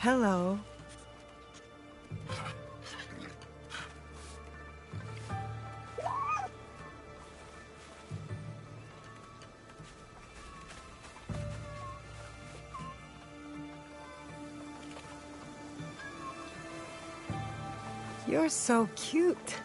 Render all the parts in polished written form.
Hello. You're so cute.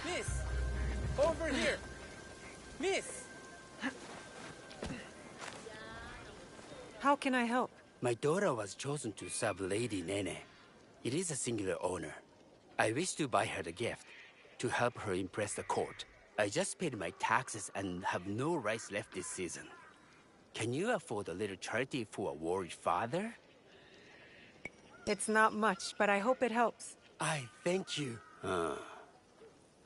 Miss! Over here! Miss! How can I help? My daughter was chosen to serve Lady Nene. It is a singular honor. I wish to buy her the gift, to help her impress the court. I just paid my taxes and have no rice left this season. Can you afford a little charity for a worried father? It's not much, but I hope it helps. I thank you.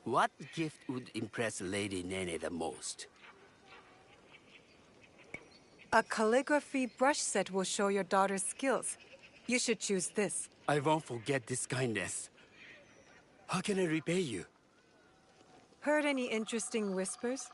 What gift would impress Lady Nene the most? A calligraphy brush set will show your daughter's skills. You should choose this. I won't forget this kindness. How can I repay you? Heard any interesting whispers?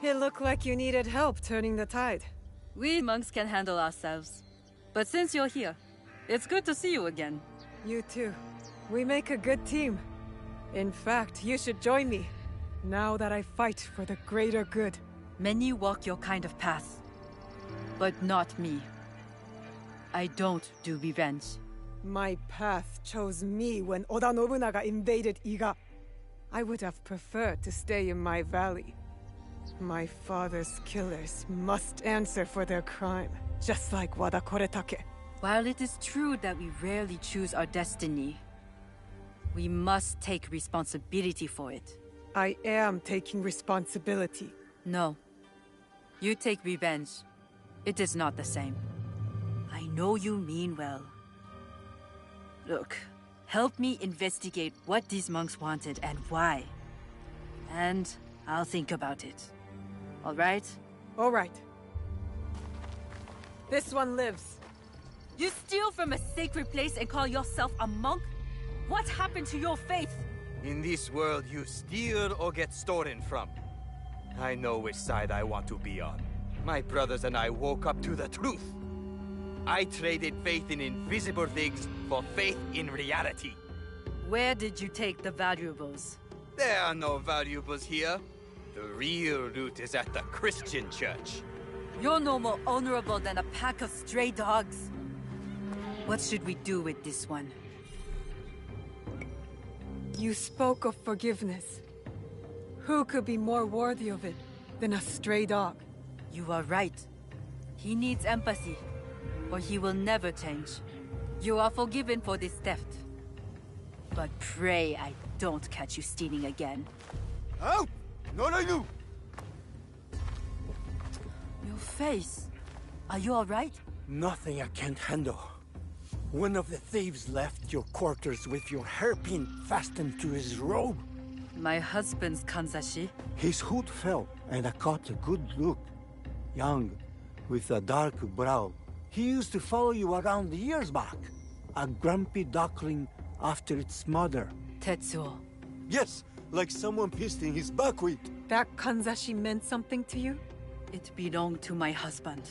It looked like you needed help turning the tide. We monks can handle ourselves. But since you're here, it's good to see you again. You too. We make a good team. In fact, you should join me, now that I fight for the greater good. Many walk your kind of path, but not me. I don't do revenge. My path chose me when Oda Nobunaga invaded Iga. I would have preferred to stay in my valley. My father's killers must answer for their crime, just like Wada Koretake. While it is true that we rarely choose our destiny, we must take responsibility for it. I am taking responsibility. No. You take revenge. It is not the same. I know you mean well. Look, help me investigate what these monks wanted and why. And I'll think about it. All right? All right. This one lives. You steal from a sacred place and call yourself a monk? What happened to your faith? In this world, you steal or get stolen from. I know which side I want to be on. My brothers and I woke up to the truth. I traded faith in invisible things for faith in reality. Where did you take the valuables? There are no valuables here. The real loot is at the Christian church. You're no more honorable than a pack of stray dogs. What should we do with this one? You spoke of forgiveness. Who could be more worthy of it than a stray dog? You are right. He needs empathy, or he will never change. You are forgiven for this theft. But pray I don't catch you stealing again. Out! Not I knew! Your face. Are you alright? Nothing I can't handle. One of the thieves left your quarters with your hairpin fastened to his robe. My husband's kanzashi. His hood fell, and I caught a good look. Young, with a dark brow. He used to follow you around years back. A grumpy duckling after its mother. Tetsuo. Yes, like someone pissed in his buckwheat. That kanzashi meant something to you? It belonged to my husband.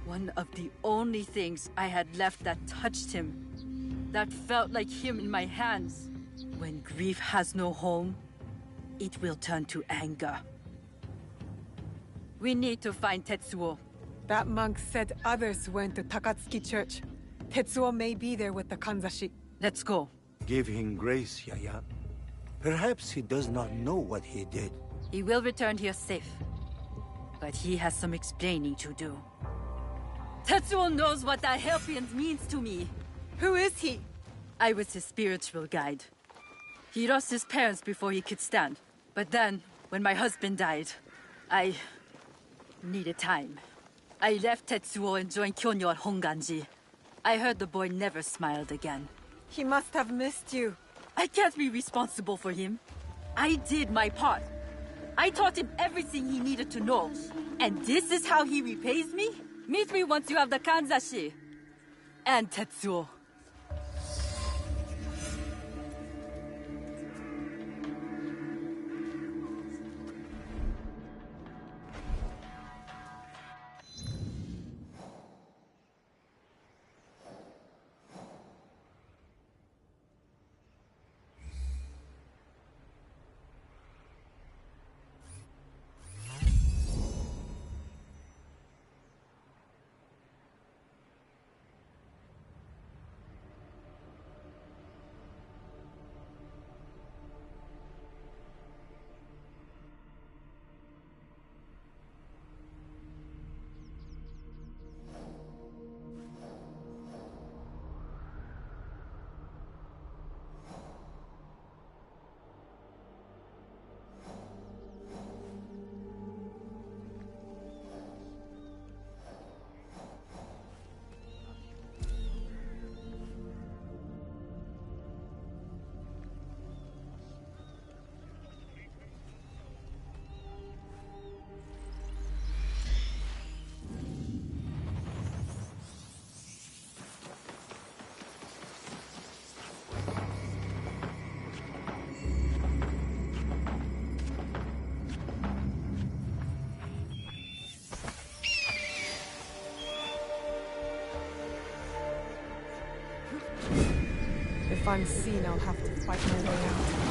One of the only things I had left that touched him. That felt like him in my hands. When grief has no home, it will turn to anger. We need to find Tetsuo. That monk said others went to Takatsuki Church. Tetsuo may be there with the kanzashi. Let's go. Give him grace, Yaya. Perhaps he does not know what he did. He will return here safe. But he has some explaining to do. Tetsuo knows what that hairpin means to me. Who is he? I was his spiritual guide. He lost his parents before he could stand. But then, when my husband died, I needed time. I left Tetsuo and joined Kyonyo at Honganji. I heard the boy never smiled again. He must have missed you. I can't be responsible for him. I did my part. I taught him everything he needed to know. And this is how he repays me? Meet me once you have the kanzashi. And Tetsuo. If I'm seen, I'll have to fight my way out.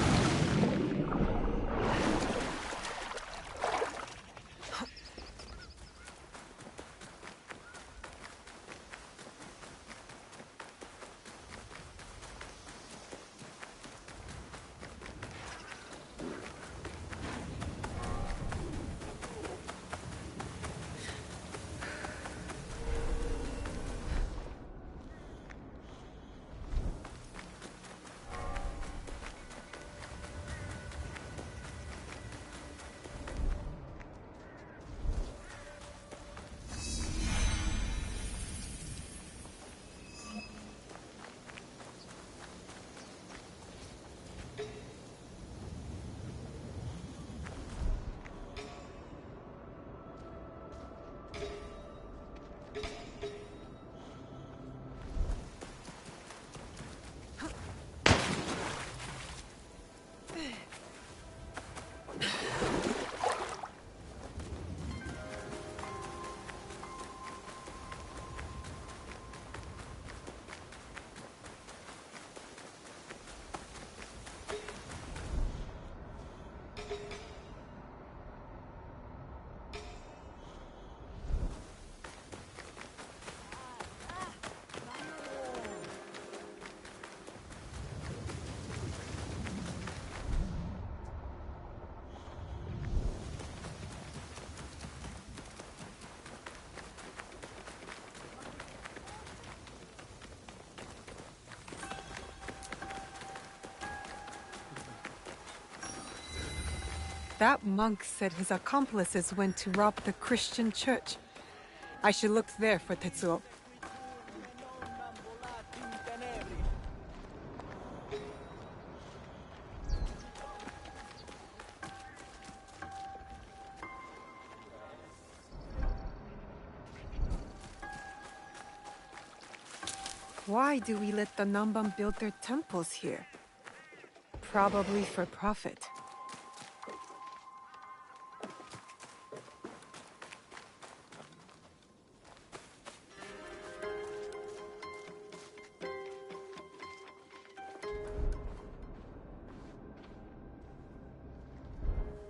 That monk said his accomplices went to rob the Christian church. I should look there for Tetsuo. Why do we let the Namban build their temples here? Probably for profit.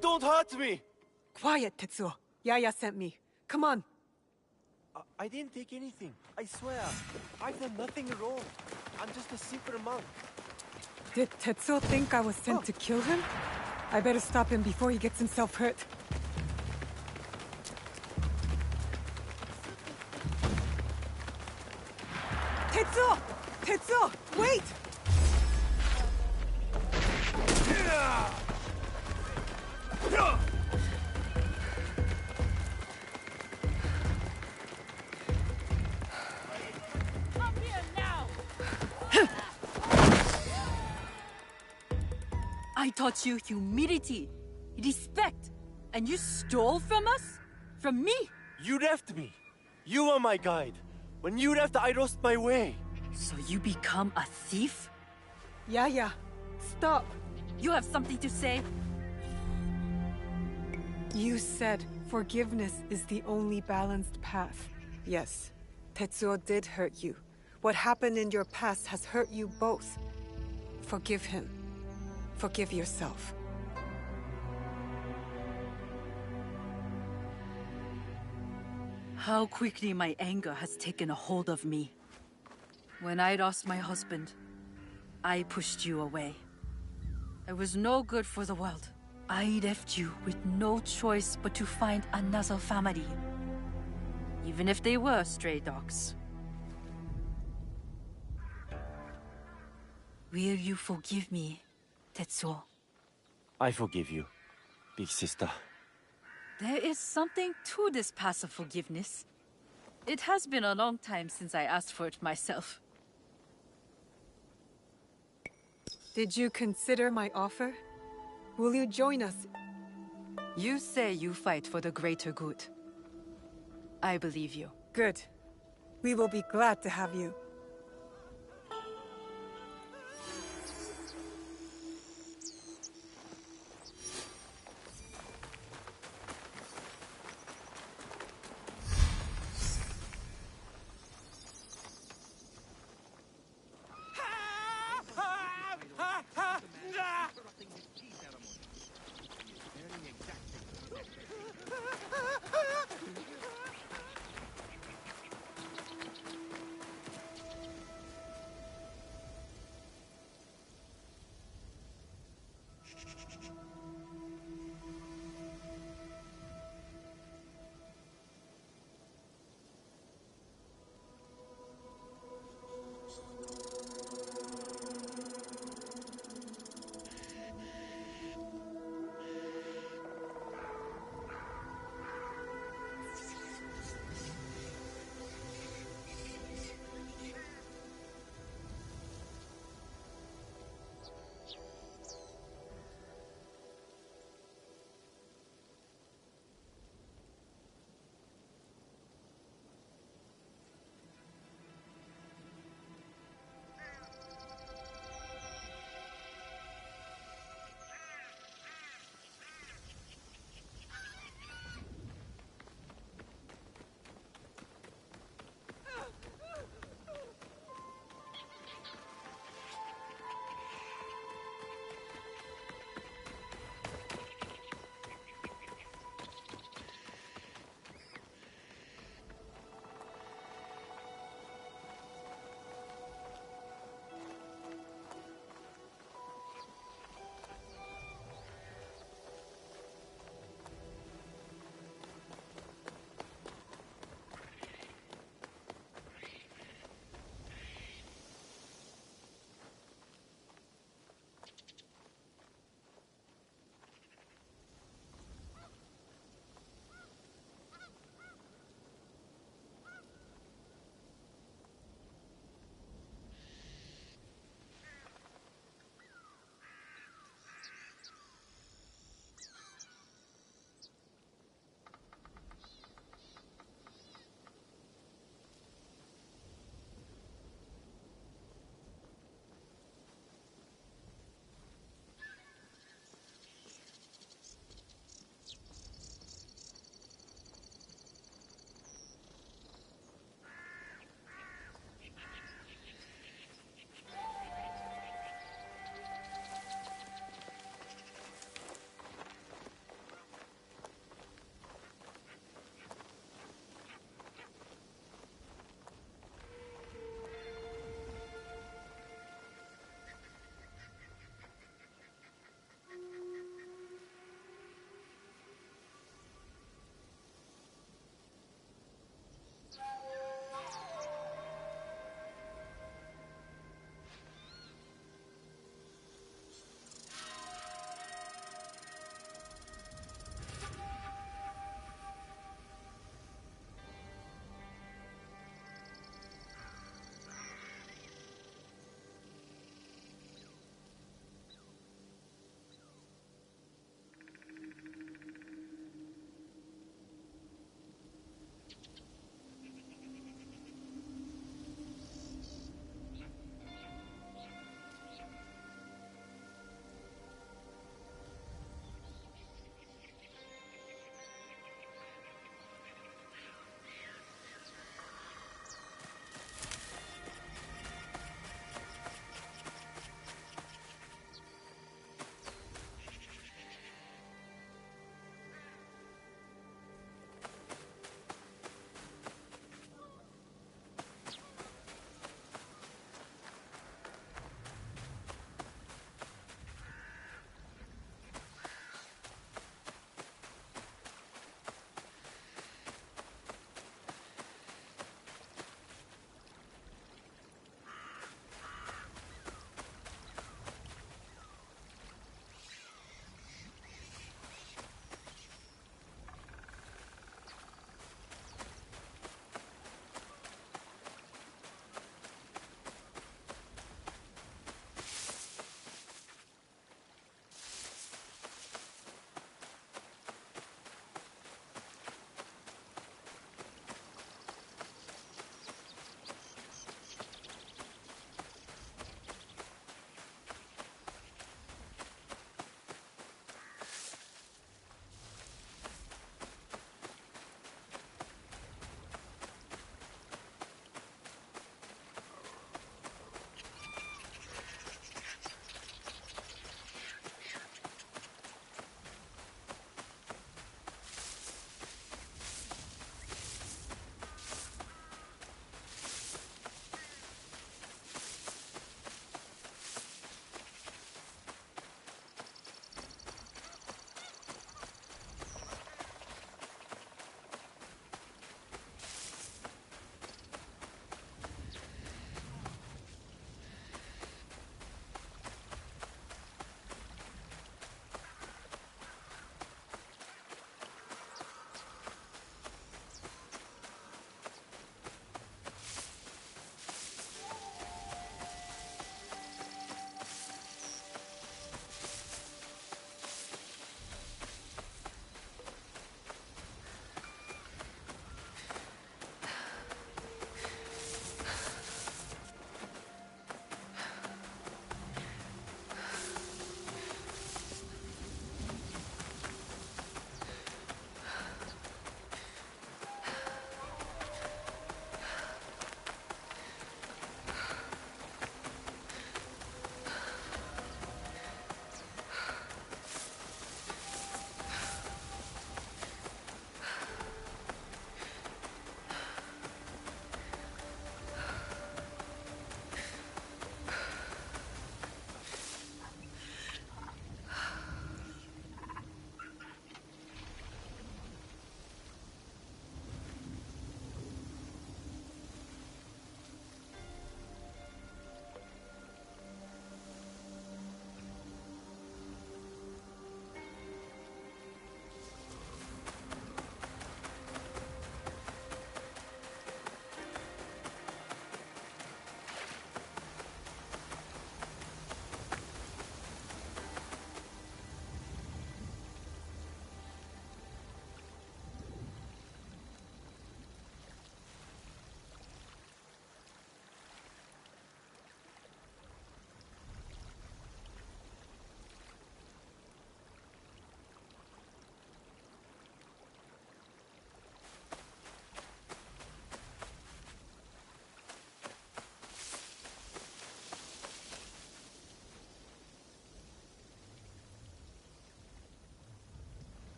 Don't hurt me! Quiet, Tetsuo. Yaya sent me. Come on. I didn't take anything. I swear. I've done nothing wrong. I'm just a simple monk. Did Tetsuo think I was sent to kill him? I better stop him before he gets himself hurt. Tetsuo! Tetsuo! Wait! I taught you humility, respect, and you stole from us? From me? You left me. You were my guide. When you left, I lost my way. So you become a thief? Yaya, stop. You have something to say? You said forgiveness is the only balanced path. Yes, Tetsuo did hurt you. What happened in your past has hurt you both. Forgive him. Forgive yourself. How quickly my anger has taken a hold of me. When I lost my husband, I pushed you away. I was no good for the world. I left you with no choice but to find another family. Even if they were stray dogs. Will you forgive me, Tetsuo? I forgive you, big sister. There is something to this passive forgiveness. It has been a long time since I asked for it myself. Did you consider my offer? Will you join us? You say you fight for the greater good. I believe you. Good. We will be glad to have you.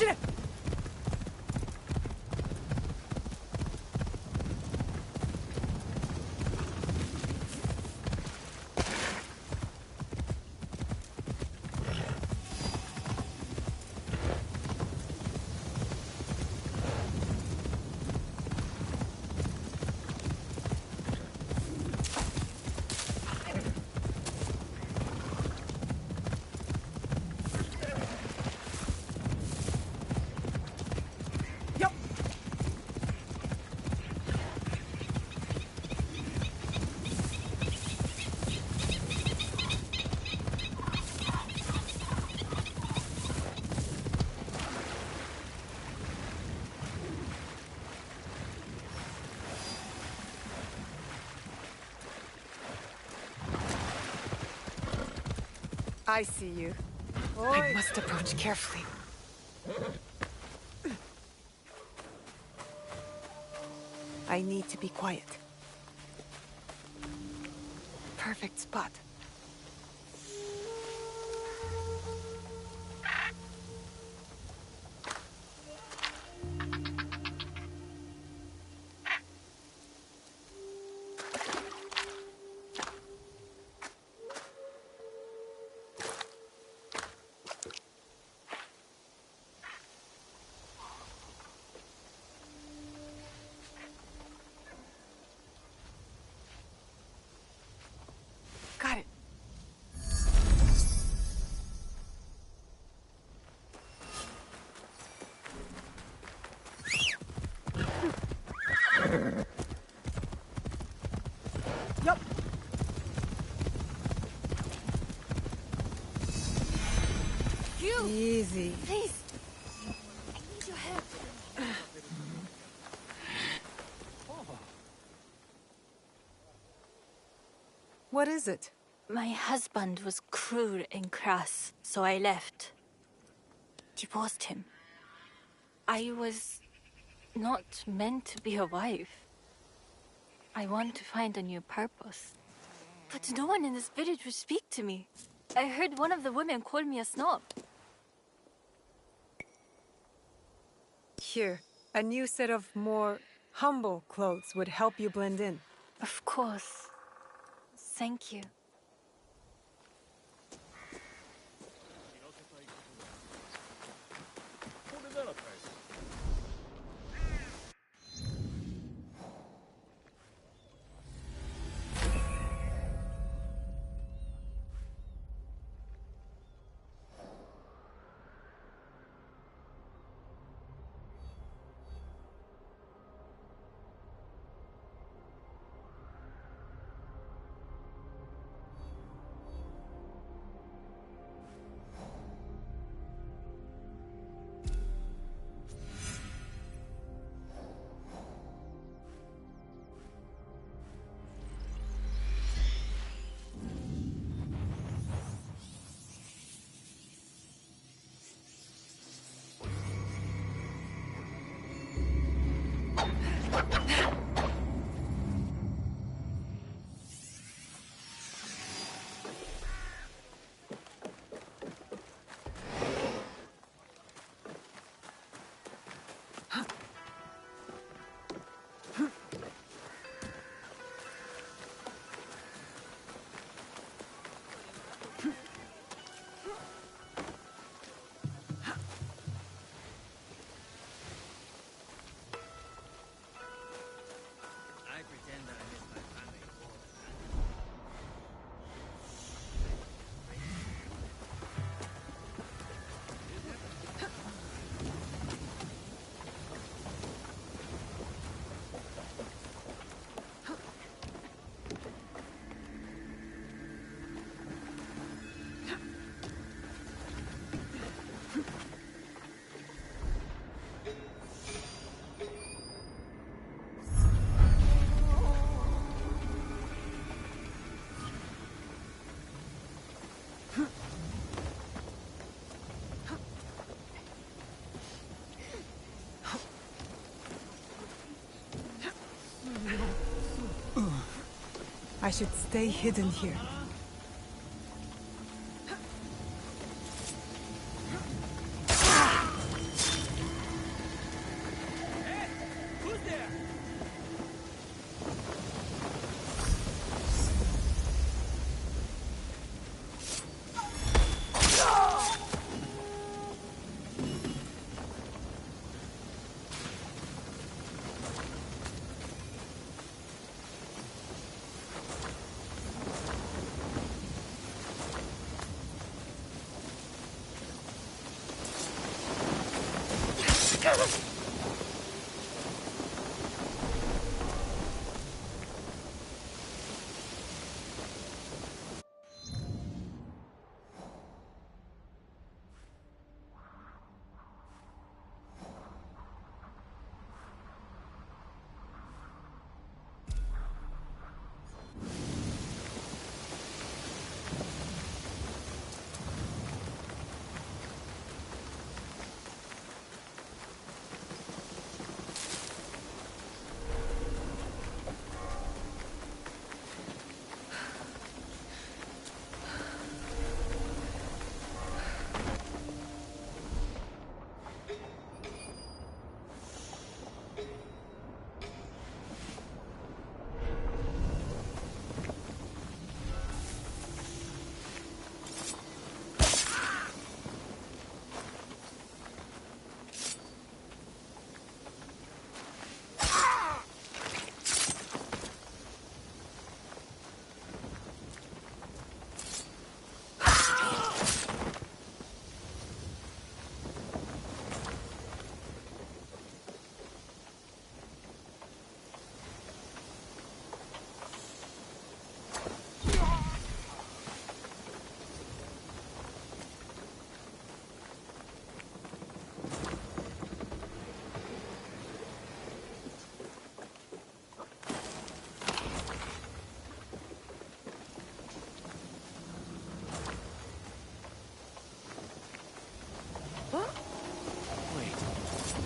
走れ I see you. I must approach carefully. I need to be quiet. Perfect spot. Got it. Yup. You! Easy. Please! I need your help. What is it? My husband was cruel and crass, so I left. Divorced him. I was not meant to be a wife. I want to find a new purpose. But no one in this village would speak to me. I heard one of the women call me a snob. Here, a new set of more humble clothes would help you blend in. Of course. Thank you. I should stay hidden here.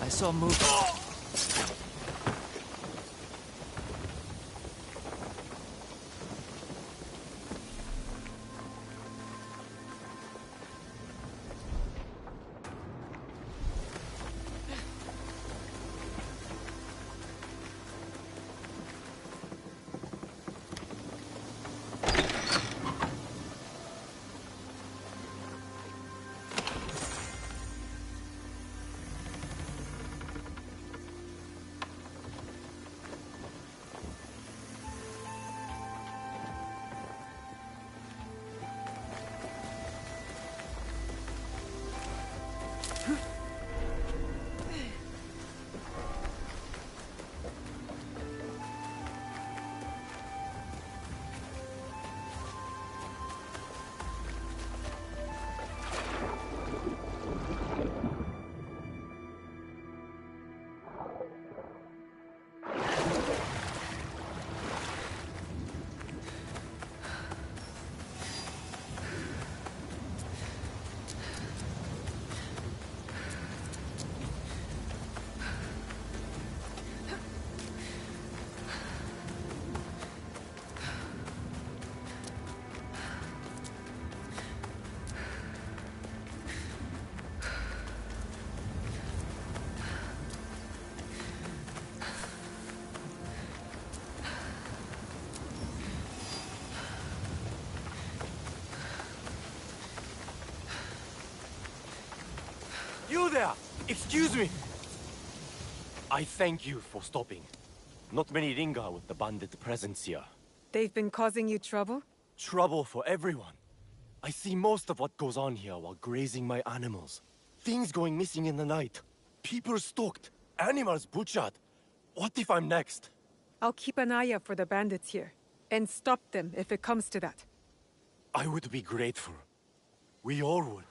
I saw movement. You there! Excuse me! I thank you for stopping. Not many linger with the bandit presence here. They've been causing you trouble? Trouble for everyone. I see most of what goes on here while grazing my animals. Things going missing in the night. People stalked. Animals butchered. What if I'm next? I'll keep an eye out for the bandits here, and stop them if it comes to that. I would be grateful. We all would.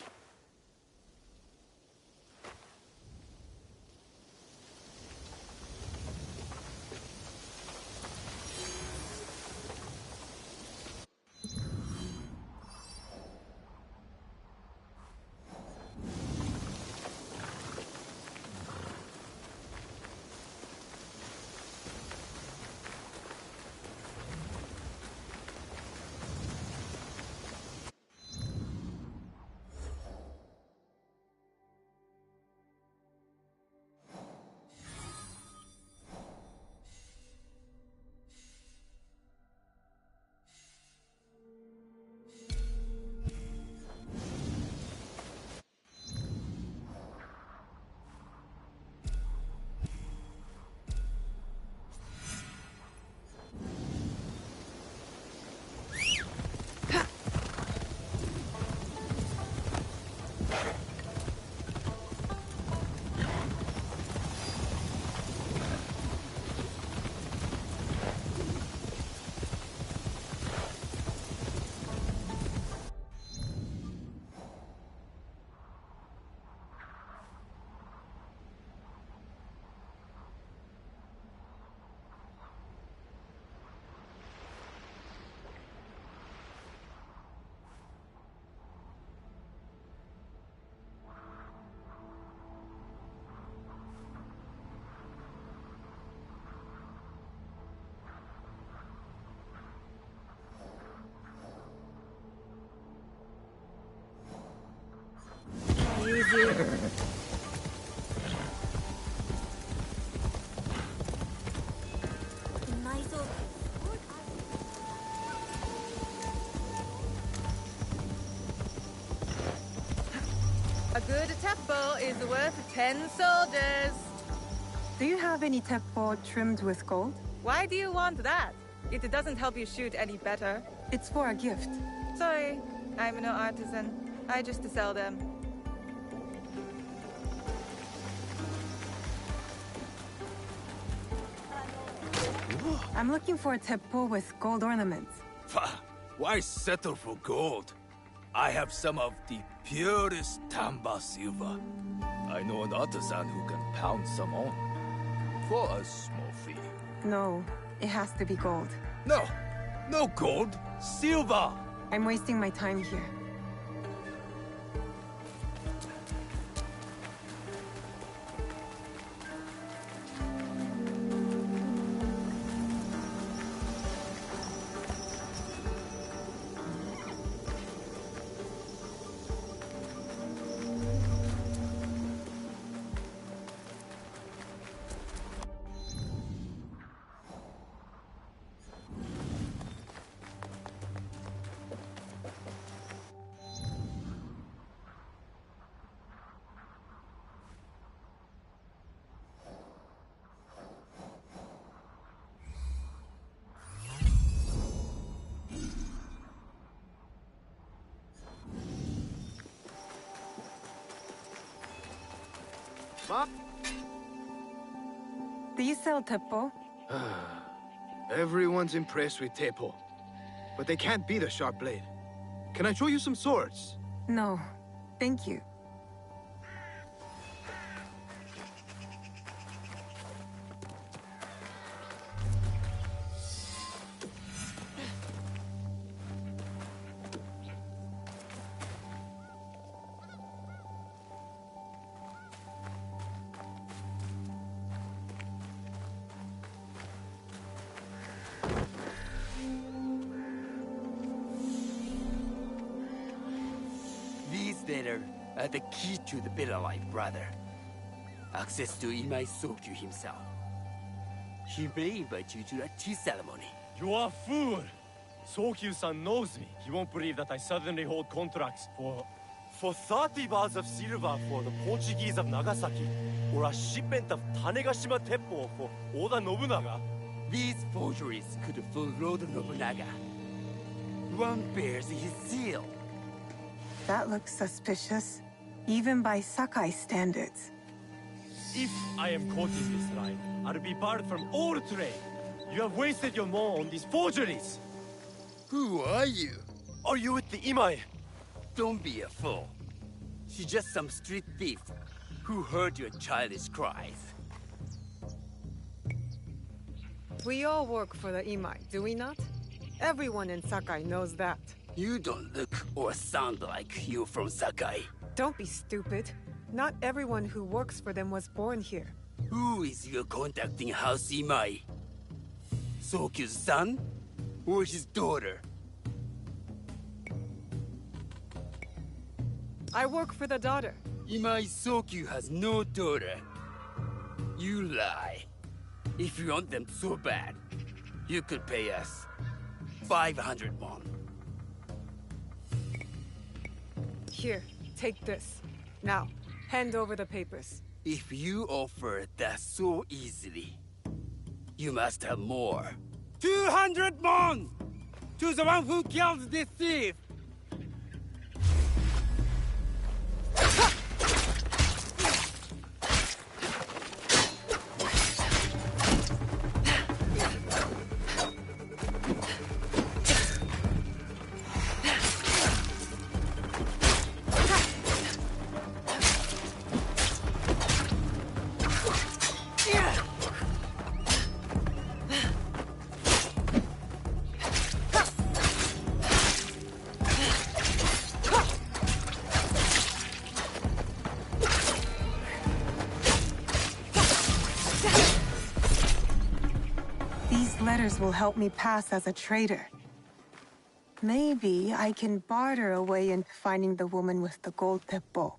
good teppo is worth 10 soldiers. Do you have any teppo trimmed with gold? Why do you want that? It doesn't help you shoot any better. It's for a gift. Sorry, I'm no artisan. I just sell them. I'm looking for a teppo with gold ornaments. Why settle for gold? I have some of the purest Tamba silver. I know an artisan who can pound some on for a small fee. No, it has to be gold. No, no gold, silver. I'm wasting my time here. Do you sell teppo? Everyone's impressed with Teppo, but they can't beat a sharp blade. Can I show you some swords? No, thank you. These letters are the key to the better life, brother. Access to Imai Sokyu himself. He may invite you to a tea ceremony. You are a fool! Sokyu-san knows me. He won't believe that I suddenly hold contracts for 30 bars of silver for the Portuguese of Nagasaki, or a shipment of Tanegashima Teppo for Oda Nobunaga. These forgeries could fool Lord Nobunaga. One bears his seal. That looks suspicious, even by Sakai standards. If I am caught in this line, I'll be barred from all trade. You have wasted your mo on these forgeries. Who are you? Are you with the Imai? Don't be a fool. She's just some street thief who heard your childish cries. We all work for the Imai, do we not? Everyone in Sakai knows that. You don't look or sound like you from Sakai. Don't be stupid. Not everyone who works for them was born here. Who is your contacting House Imai? Sokyu's son? Or his daughter? I work for the daughter. Imai Sokyu has no daughter. You lie. If you want them so bad, you could pay us 500 won. Here, take this. Now, hand over the papers. If you offer that so easily, you must have more. 200 won! To the one who killed this thief! Letters will help me pass as a traitor. Maybe I can barter a way into finding the woman with the gold teppo.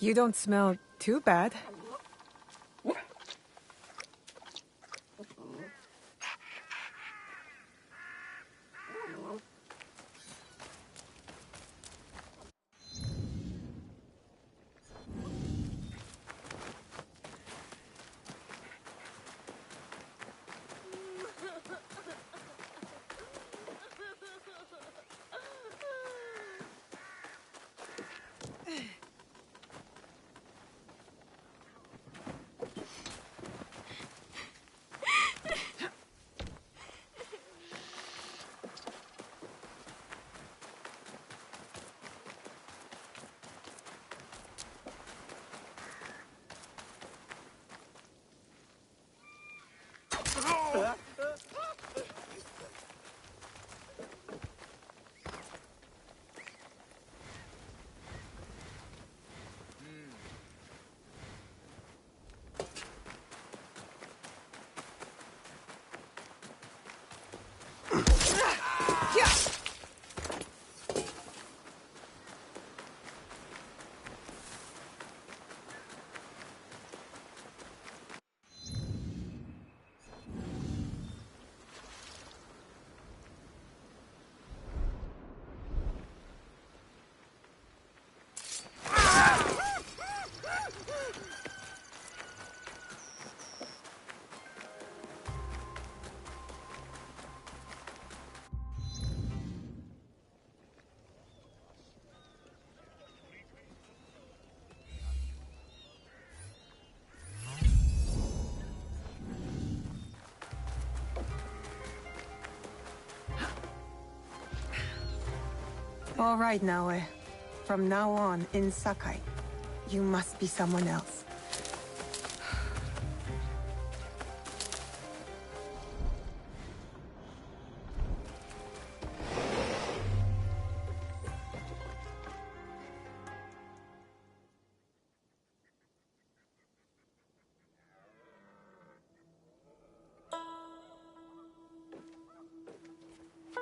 You don't smell too bad. All right, Naoe. From now on, in Sakai, you must be someone else.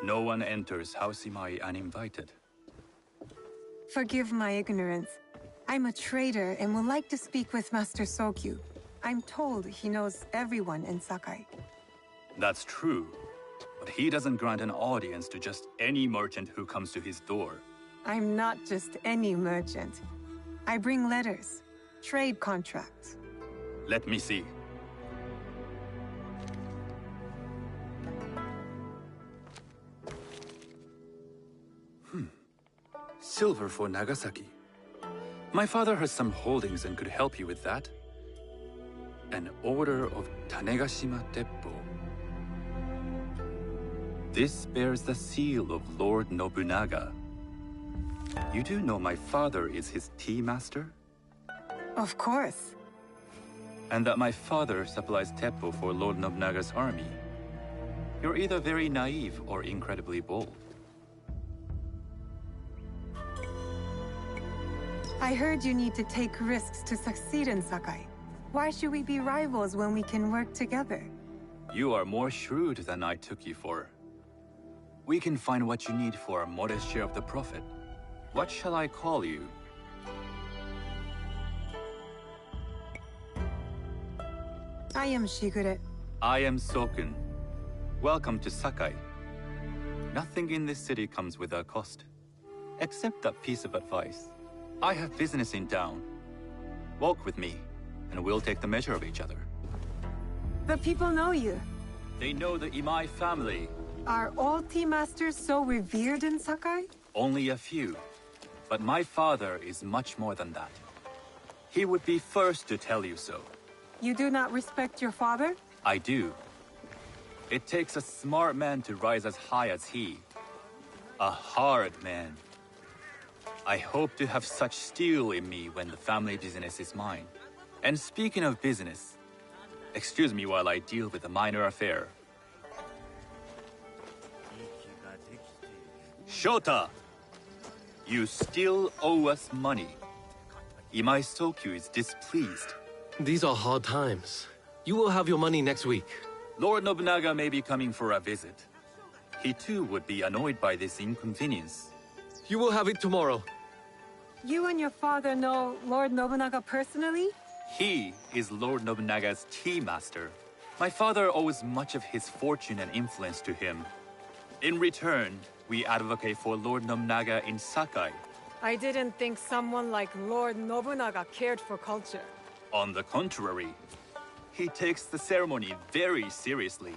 No one enters House Hiii uninvited. Forgive my ignorance. I'm a trader and would like to speak with Master Sokyu. I'm told he knows everyone in Sakai. That's true, but he doesn't grant an audience to just any merchant who comes to his door. I'm not just any merchant. I bring letters, trade contracts. Let me see. Silver for Nagasaki. My father has some holdings and could help you with that. An order of Tanegashima Teppo. This bears the seal of Lord Nobunaga. You do know my father is his tea master? Of course. And that my father supplies Teppo for Lord Nobunaga's army. You're either very naive or incredibly bold. I heard you need to take risks to succeed in Sakai. Why should we be rivals when we can work together? You are more shrewd than I took you for. We can find what you need for a modest share of the profit. What shall I call you? I am Shigure. I am Sokun. Welcome to Sakai. Nothing in this city comes without cost. Except that piece of advice. I have business in town. Walk with me, and we'll take the measure of each other. The people know you. They know the Imai family. Are all tea masters so revered in Sakai? Only a few. But my father is much more than that. He would be first to tell you so. You do not respect your father? I do. It takes a smart man to rise as high as he. A hard man. I hope to have such steel in me when the family business is mine. And speaking of business, excuse me while I deal with a minor affair. Shota! You still owe us money. Imai Sokyu is displeased. These are hard times. You will have your money next week. Lord Nobunaga may be coming for a visit. He too would be annoyed by this inconvenience. You will have it tomorrow. You and your father know Lord Nobunaga personally? He is Lord Nobunaga's tea master. My father owes much of his fortune and influence to him. In return, we advocate for Lord Nobunaga in Sakai. I didn't think someone like Lord Nobunaga cared for culture. On the contrary, he takes the ceremony very seriously.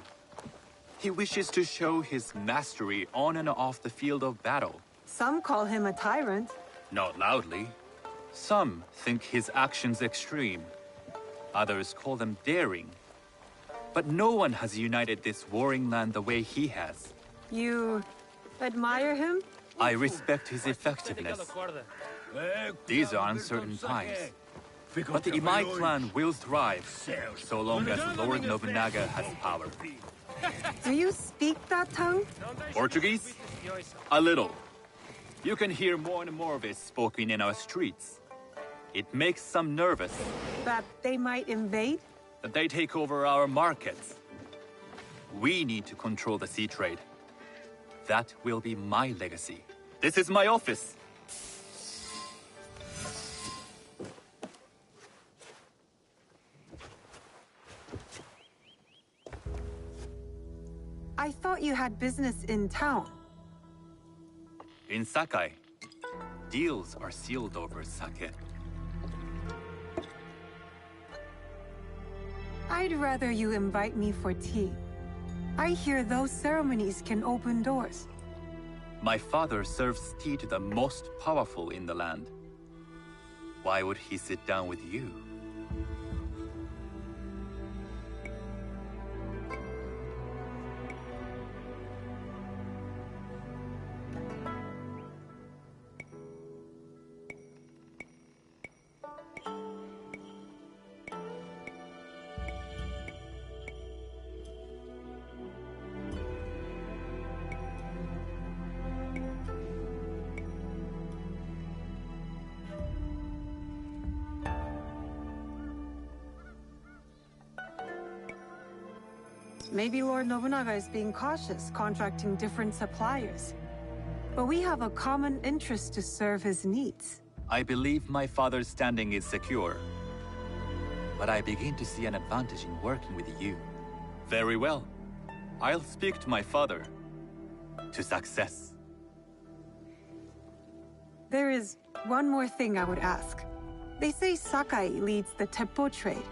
He wishes to show his mastery on and off the field of battle. Some call him a tyrant. Not loudly. Some think his actions extreme. Others call them daring. But no one has united this warring land the way he has. You admire him? I respect his effectiveness. These are uncertain times. But the Hiii clan will thrive, so long as Lord Nobunaga has power. Do you speak that tongue? Portuguese? A little. You can hear more and more of it spoken in our streets. It makes some nervous. That they might invade? That they take over our markets. We need to control the sea trade. That will be my legacy. This is my office. I thought you had business in town. In Sakai, deals are sealed over sake. I'd rather you invite me for tea. I hear those ceremonies can open doors. My father serves tea to the most powerful in the land. Why would he sit down with you? Maybe Lord Nobunaga is being cautious, contracting different suppliers. But we have a common interest to serve his needs. I believe my father's standing is secure. But I begin to see an advantage in working with you. Very well. I'll speak to my father. To success. There is one more thing I would ask. They say Sakai leads the Teppo trade.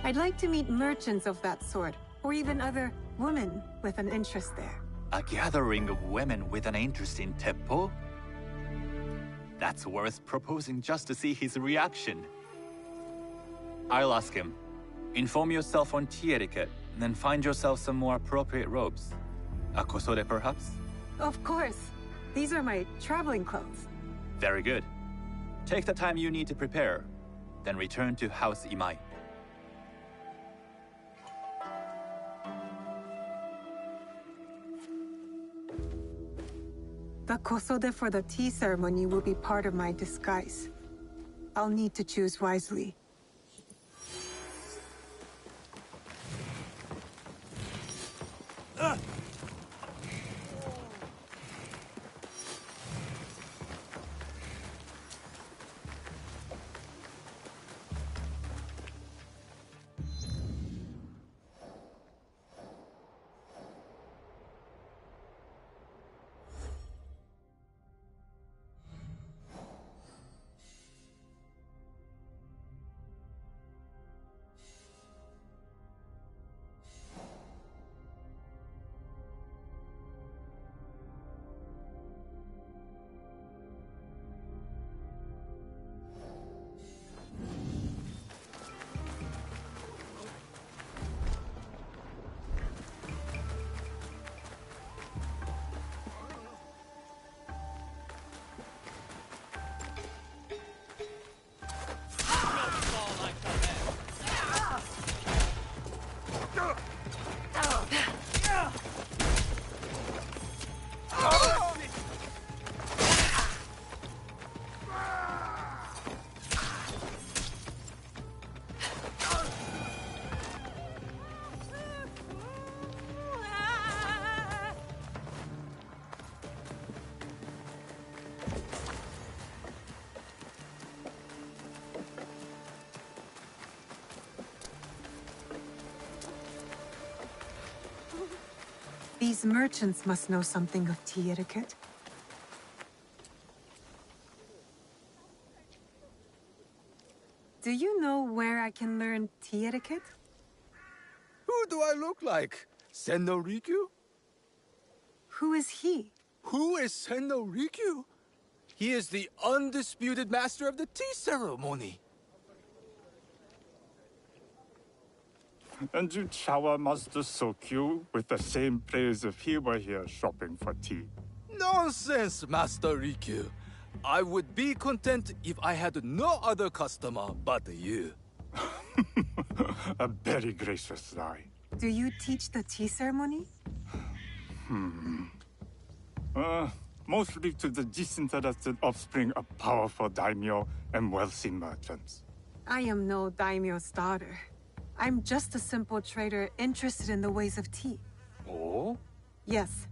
I'd like to meet merchants of that sort, or even other women with an interest there. A gathering of women with an interest in Teppo? That's worth proposing just to see his reaction. I'll ask him. Inform yourself on tea etiquette, and then find yourself some more appropriate robes. A kosode, perhaps? Of course. These are my traveling clothes. Very good. Take the time you need to prepare, then return to House Imai. The kosode for the tea ceremony will be part of my disguise. I'll need to choose wisely. These merchants must know something of tea etiquette. Do you know where I can learn tea etiquette? Who do I look like? Senno Rikyu? Who is he? Who is Senno Rikyu? He is the undisputed master of the tea ceremony. And you shower Master Sokyu with the same praise if he were here shopping for tea. Nonsense, Master Rikyu. I would be content if I had no other customer but you. A very gracious lie. Do you teach the tea ceremony? Mostly to the disinterested offspring of powerful daimyo and wealthy merchants. I am no daimyo's daughter. I'm just a simple trader interested in the ways of tea. Oh? Yes.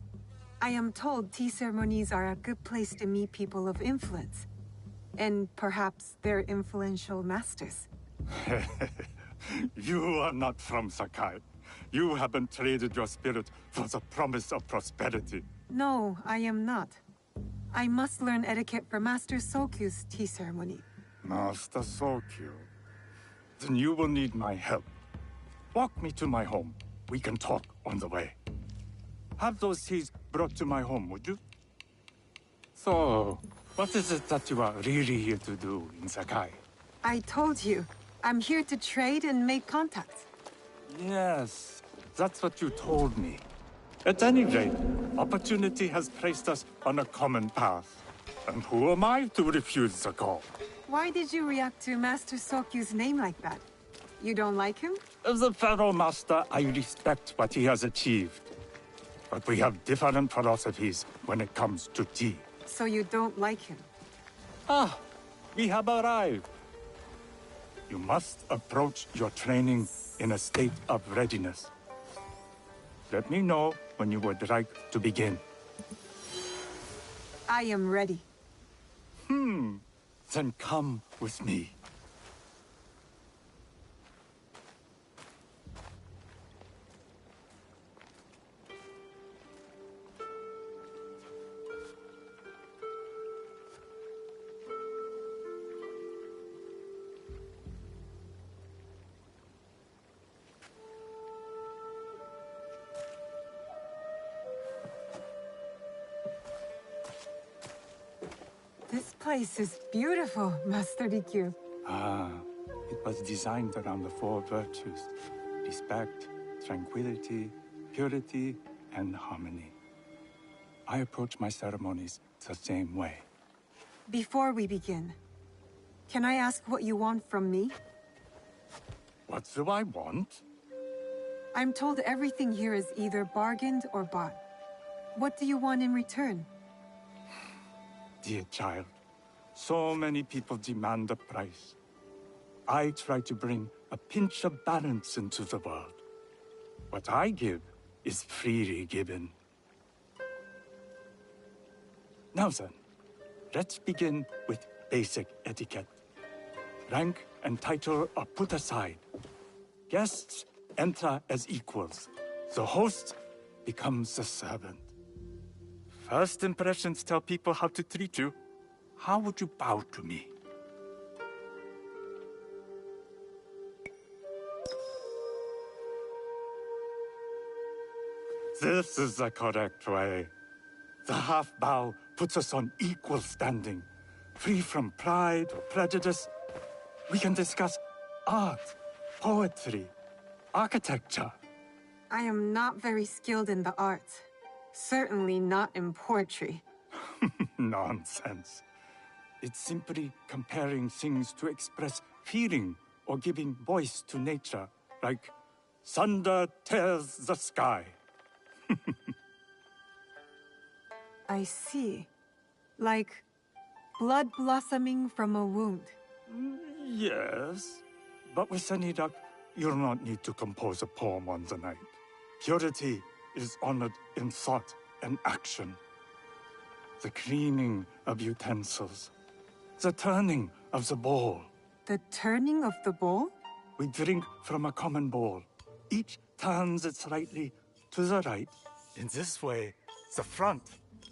I am told tea ceremonies are a good place to meet people of influence. And perhaps their influential masters. You are not from Sakai. You haven't traded your spirit for the promise of prosperity. No, I am not. I must learn etiquette for Master Sokyu's tea ceremony. Master Sokyu. Then you will need my help. Walk me to my home. We can talk on the way. Have those teas brought to my home, would you? So, what is it that you are really here to do in Sakai? I told you. I'm here to trade and make contacts. Yes, that's what you told me. At any rate, opportunity has placed us on a common path. And who am I to refuse the call? Why did you react to Master Sokyu's name like that? You don't like him? As a Pharaoh Master, I respect what he has achieved. But we have different philosophies when it comes to tea. So you don't like him? Ah, we have arrived. You must approach your training in a state of readiness. Let me know when you would like to begin. I am ready. Then come with me. This place is beautiful, Master Rikyu. It was designed around the four virtues: respect, tranquility, purity, and harmony. I approach my ceremonies the same way. Before we begin, can I ask what you want from me? What do I want? I'm told everything here is either bargained or bought. What do you want in return? Dear child, so many people demand a price. I try to bring a pinch of balance into the world. What I give is freely given. Now then, let's begin with basic etiquette. Rank and title are put aside. Guests enter as equals. The host becomes the servant. First impressions tell people how to treat you. How would you bow to me? This is the correct way. The half bow puts us on equal standing, free from pride or prejudice. We can discuss art, poetry, architecture. I am not very skilled in the arts. Certainly not in poetry. Nonsense. It's simply comparing things to express feeling or giving voice to nature, like thunder tears the sky. I see. Like blood blossoming from a wound. Yes, but with any luck, you'll not need to compose a poem on the night. Purity is honored in thought and action. The cleaning of utensils. The turning of the bowl. The turning of the bowl? We drink from a common bowl. Each turns it slightly to the right In this way, the front,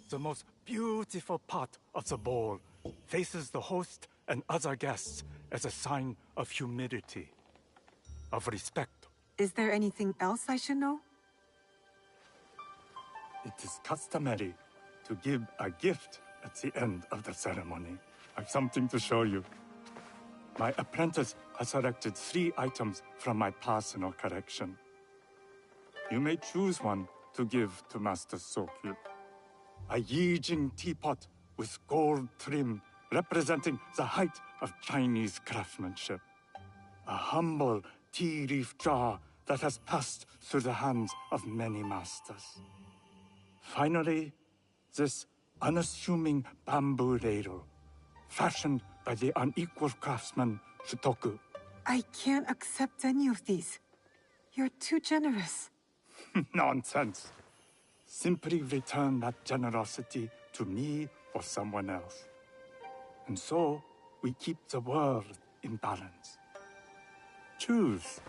the most beautiful part of the bowl, faces the host and other guests as a sign of humility, of respect. Is there anything else I should know? It is customary to give a gift at the end of the ceremony. I have something to show you. My apprentice has selected 3 items from my personal collection. You may choose one to give to Master Sokyu. A Yijing teapot with gold trim representing the height of Chinese craftsmanship. A humble tea leaf jar that has passed through the hands of many masters. Finally, this unassuming bamboo ladle, fashioned by the unequal craftsman Shutoku. I can't accept any of these. You're too generous. Nonsense. Simply return that generosity to me or someone else. And so, we keep the world in balance. Choose.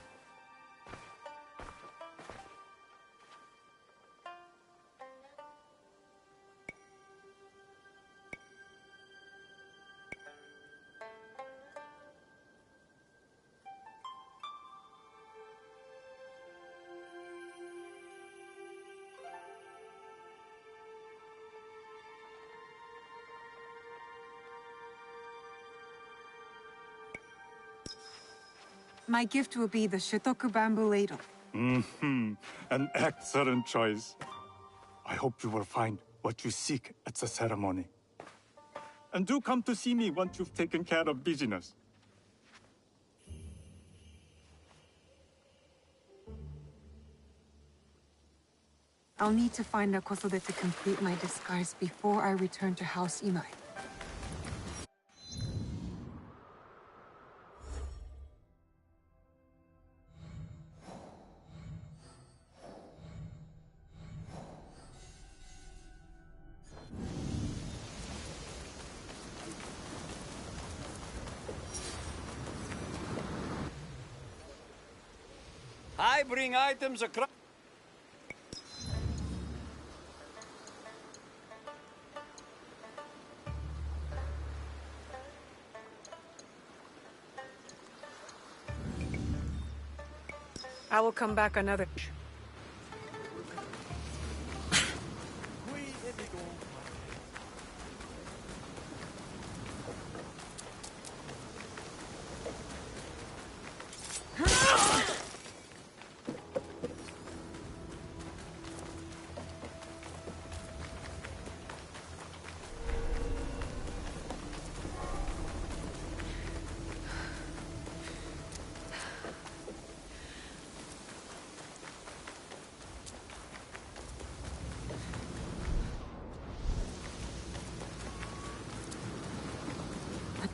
My gift will be the Shitoku bamboo ladle. An excellent choice. I hope you will find what you seek at the ceremony. And do come to see me once you've taken care of business. I'll need to find a Kosode to complete my disguise before I return to House Imai. I bring items across. I will come back another.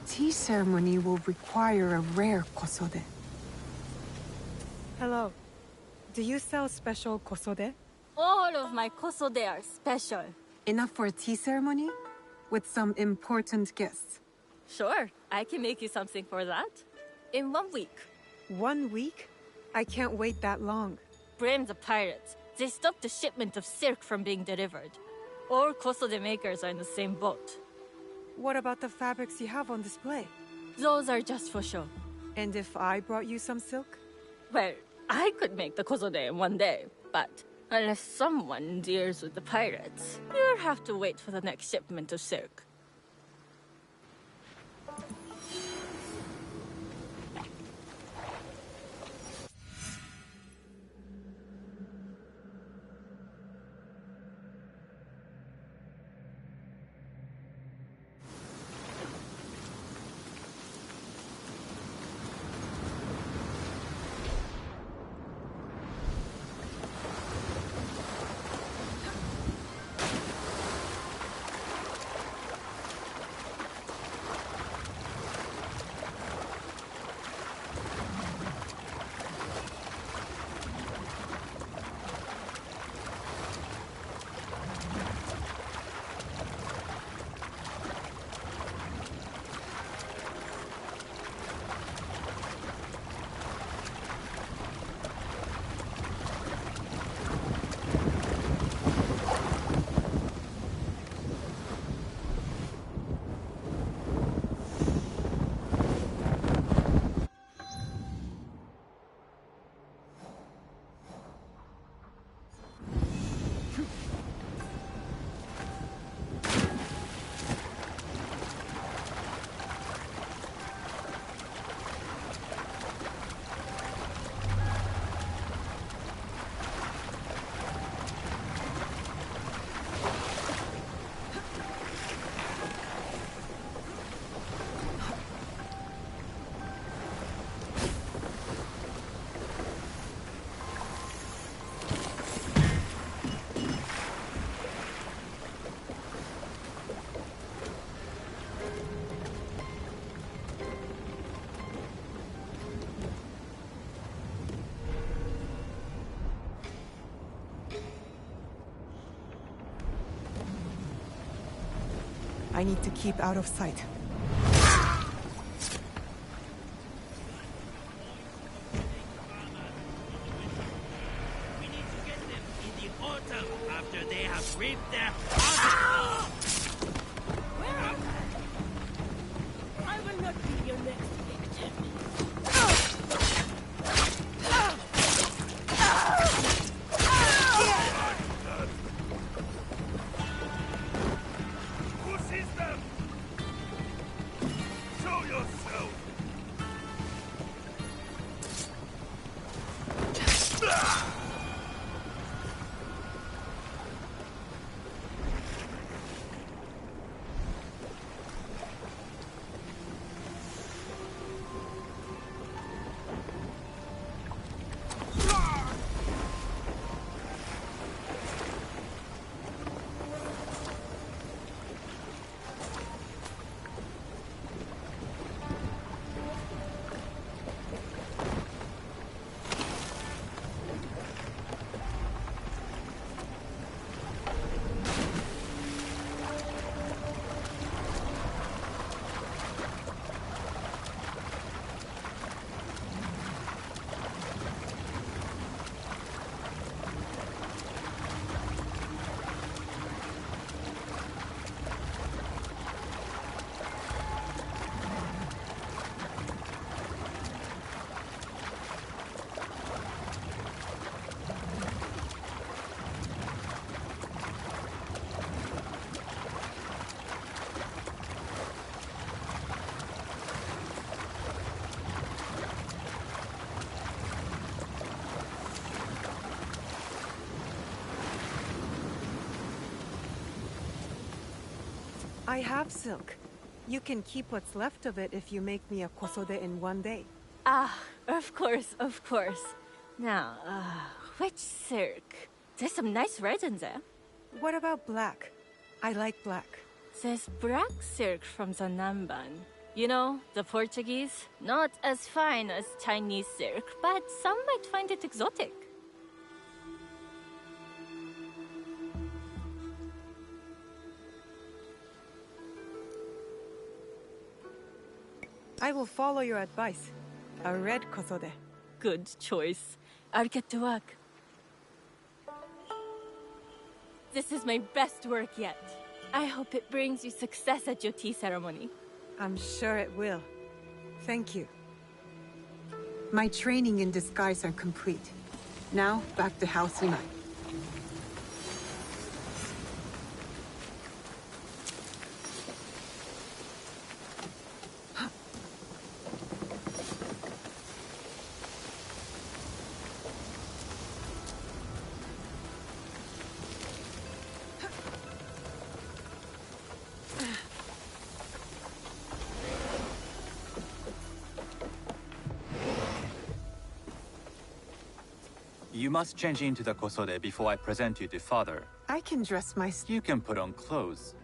Tea ceremony will require a rare kosode. Hello. Do you sell special kosode? All of my kosode are special. Enough for a tea ceremony? With some important guests? Sure, I can make you something for that. In 1 week. 1 week? I can't wait that long. Blame the pirates. They stopped the shipment of silk from being delivered. All kosode makers are in the same boat. What about the fabrics you have on display? Those are just for show. And if I brought you some silk? Well, I could make the kosode in 1 day, but unless someone deals with the pirates, you'll have to wait for the next shipment of silk. I need to keep out of sight. After they have reaped their I will not be your next victim. Who sees them? Show yourself! I have silk. You can keep what's left of it if you make me a kosode in one day. Ah, of course, of course. Now, which silk? There's some nice reds in there. What about black? I like black. There's black silk from the Namban. You know, the Portuguese. Not as fine as Chinese silk, but some might find it exotic. I will follow your advice. A red kosode. Good choice. I'll get to work. This is my best work yet. I hope it brings you success at your tea ceremony. I'm sure it will. Thank you. My training in disguise are complete. Now, back to House Hiii. You must change into the kosode before I present you to father. I can dress my... You can put on clothes.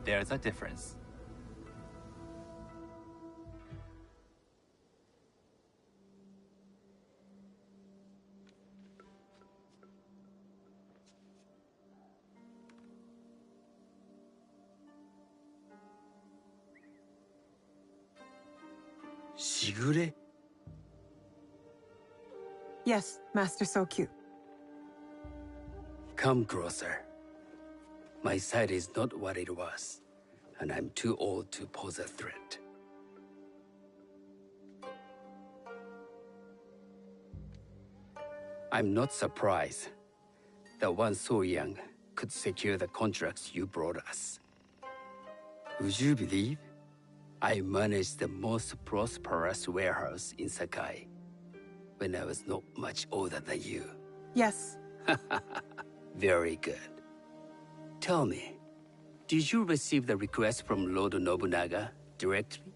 There's a difference. Shigure? Yes, Master Sokyu. Come closer. My sight is not what it was, and I'm too old to pose a threat. I'm not surprised that one so young could secure the contracts you brought us. Would you believe I managed the most prosperous warehouse in Sakai when I was not much older than you? Yes. Very good. Tell me, did you receive the request from Lord Nobunaga directly?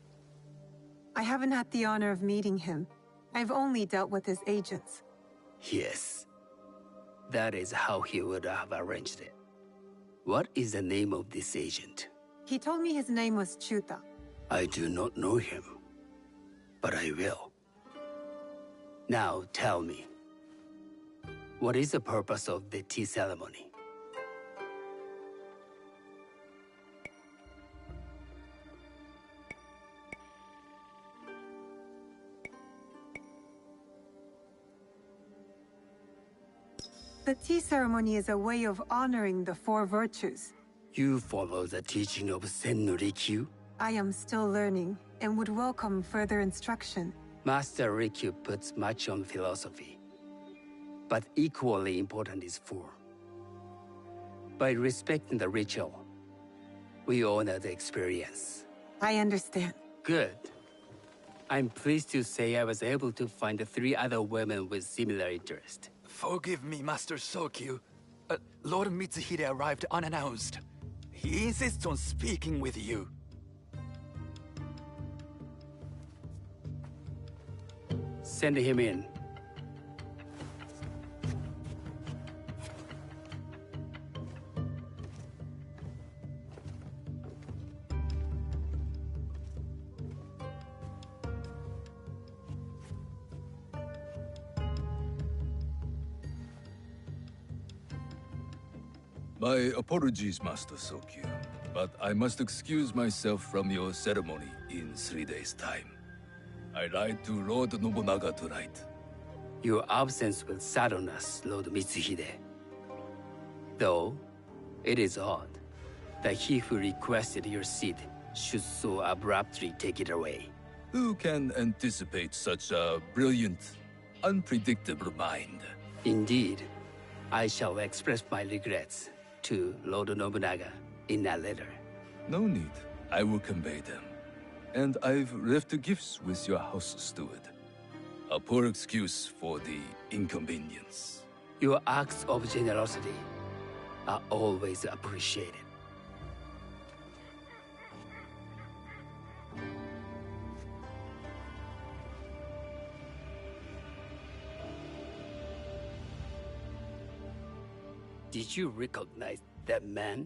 I haven't had the honor of meeting him. I've only dealt with his agents. Yes. That is how he would have arranged it. What is the name of this agent? He told me his name was Chuta. I do not know him, but I will. Now tell me, what is the purpose of the tea ceremony? The tea ceremony is a way of honoring the four virtues. You follow the teaching of Senno Rikyu? I am still learning and would welcome further instruction. Master Rikyu puts much on philosophy. But equally important is four. By respecting the ritual, we honor the experience. I understand. Good. I'm pleased to say I was able to find 3 other women with similar interest. Forgive me, Master Sokyu. Lord Mitsuhide arrived unannounced. He insists on speaking with you. Send him in. My apologies, Master Sokyu, but I must excuse myself from your ceremony in 3 days' time. I lied to Lord Nobunaga tonight. Your absence will sadden us, Lord Mitsuhide. Though, it is odd that he who requested your seat should so abruptly take it away. Who can anticipate such a brilliant, unpredictable mind? Indeed, I shall express my regrets to Lord Nobunaga in a letter. No need. I will convey them. And I've left the gifts with your house steward. A poor excuse for the inconvenience. Your acts of generosity are always appreciated. Did you recognize that man?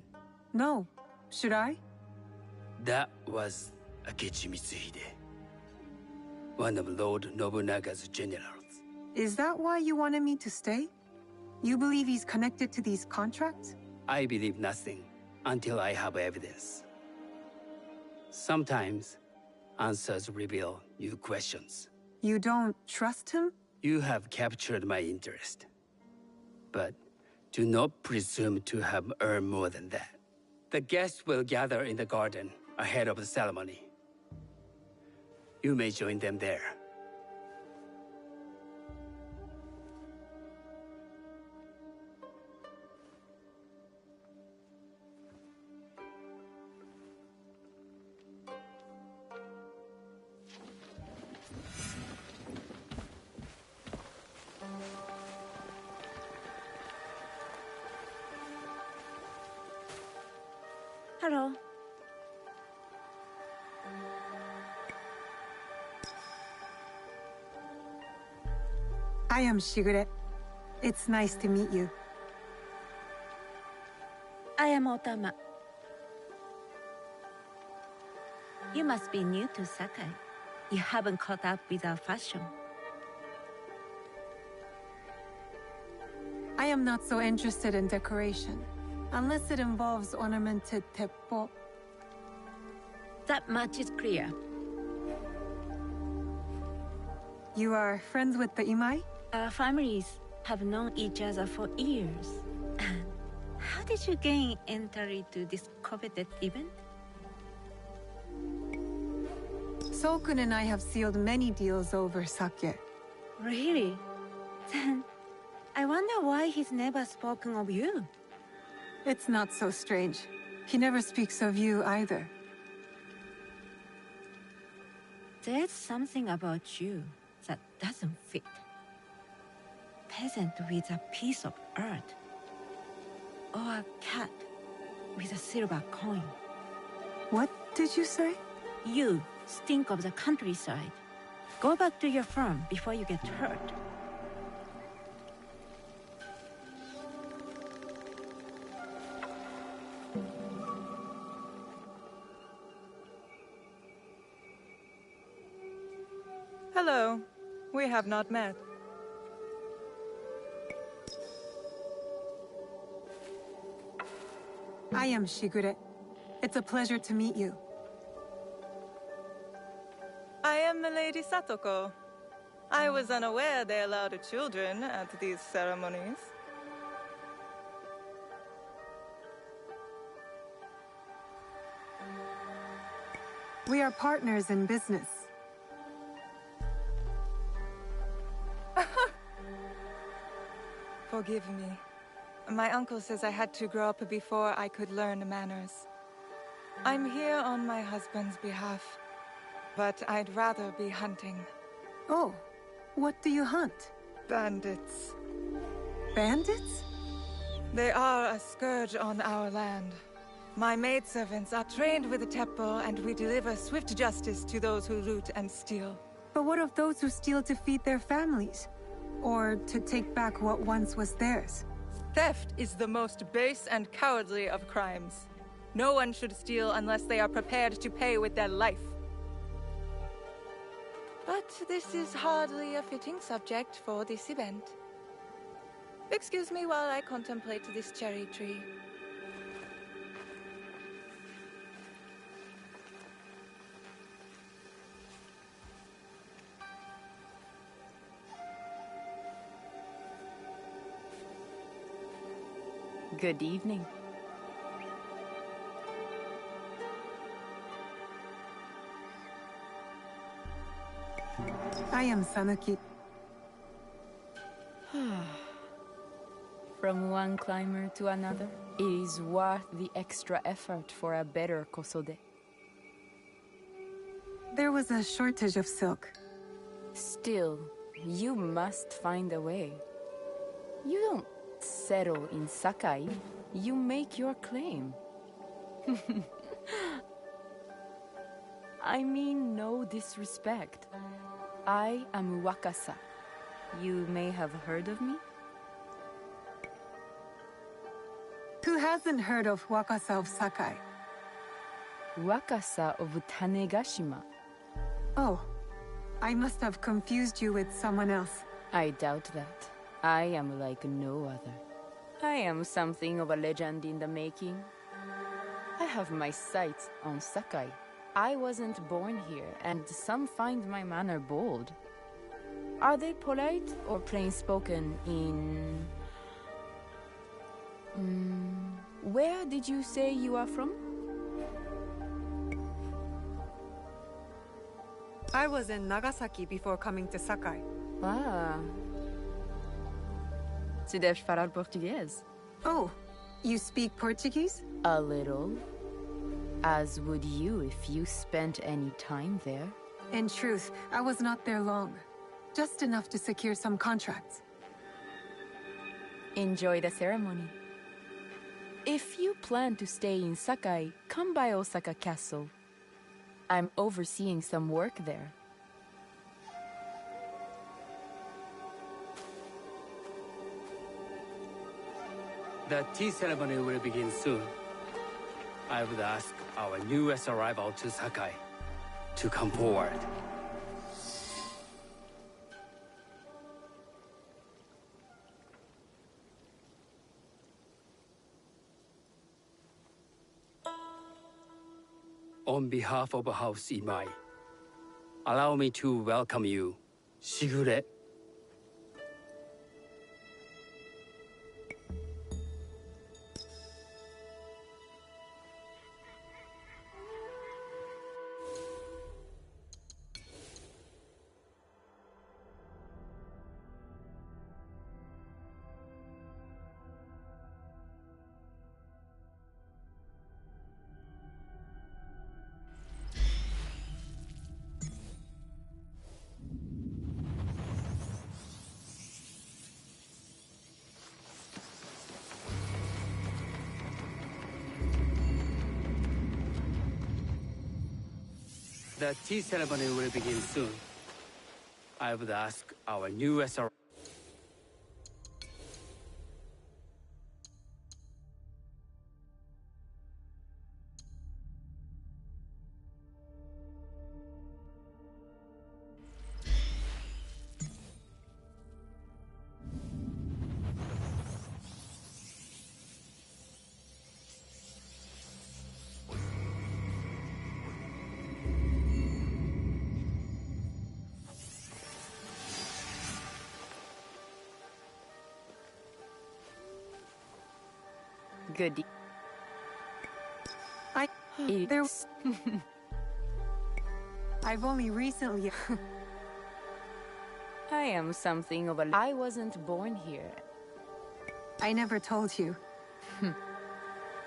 No. Should I? That was Akechi Mitsuhide, one of Lord Nobunaga's generals. Is that why you wanted me to stay? You believe he's connected to these contracts? I believe nothing until I have evidence. Sometimes, answers reveal new questions. You don't trust him? You have captured my interest. But do not presume to have earned more than that. The guests will gather in the garden ahead of the ceremony. You may join them there. Hello. I am Shigure. It's nice to meet you. I am Otama. You must be new to Sakai. You haven't caught up with our fashion. I am not so interested in decoration, unless it involves ornamented teppo. That much is clear. You are friends with the Imai? Our families have known each other for years. How did you gain entry to this coveted event? Sokun and I have sealed many deals over sake. Really? Then I wonder why he's never spoken of you. It's not so strange. He never speaks of you either. There's something about you that doesn't fit. Peasant with a piece of earth. Or a cat with a silver coin. What did you say? You stink of the countryside. Go back to your farm before you get hurt. Hello. We have not met. I am Shigure. It's a pleasure to meet you. I am Milady Satoko. I was unaware they allowed children at these ceremonies. We are partners in business. Forgive me. My uncle says I had to grow up before I could learn manners. I'm here on my husband's behalf, but I'd rather be hunting. Oh, what do you hunt? Bandits. Bandits? They are a scourge on our land. My maidservants are trained with the temple, and we deliver swift justice to those who loot and steal. But what of those who steal to feed their families? Or to take back what once was theirs? Theft is the most base and cowardly of crimes. No one should steal unless they are prepared to pay with their life. But this is hardly a fitting subject for this event. Excuse me while I contemplate this cherry tree. Good evening. I am Sanuki. From one climber to another, it is worth the extra effort for a better kosode. There was a shortage of silk. Still, you must find a way. You don't settle in Sakai, you make your claim. I mean no disrespect. I am Wakasa. You may have heard of me? Who hasn't heard of Wakasa of Sakai? Wakasa of Tanegashima. Oh, I must have confused you with someone else. I doubt that. I am like no other. I am something of a legend in the making. I have my sights on Sakai. I wasn't born here, and some find my manner bold. Are they polite or plain-spoken in... where did you say you are from? I was in Nagasaki before coming to Sakai. Ah. Tu deves falar português. Oh, you speak Portuguese? A little. As would you if you spent any time there. In truth, I was not there long. Just enough to secure some contracts. Enjoy the ceremony. If you plan to stay in Sakai, come by Osaka Castle. I'm overseeing some work there. The tea ceremony will begin soon. I would ask our newest arrival to Sakai to come forward. On behalf of House Imai, allow me to welcome you, Shigure. The tea ceremony will begin soon. I would ask our newest arrival. Good. There... I've only recently... I am something of a... I wasn't born here. I never told you.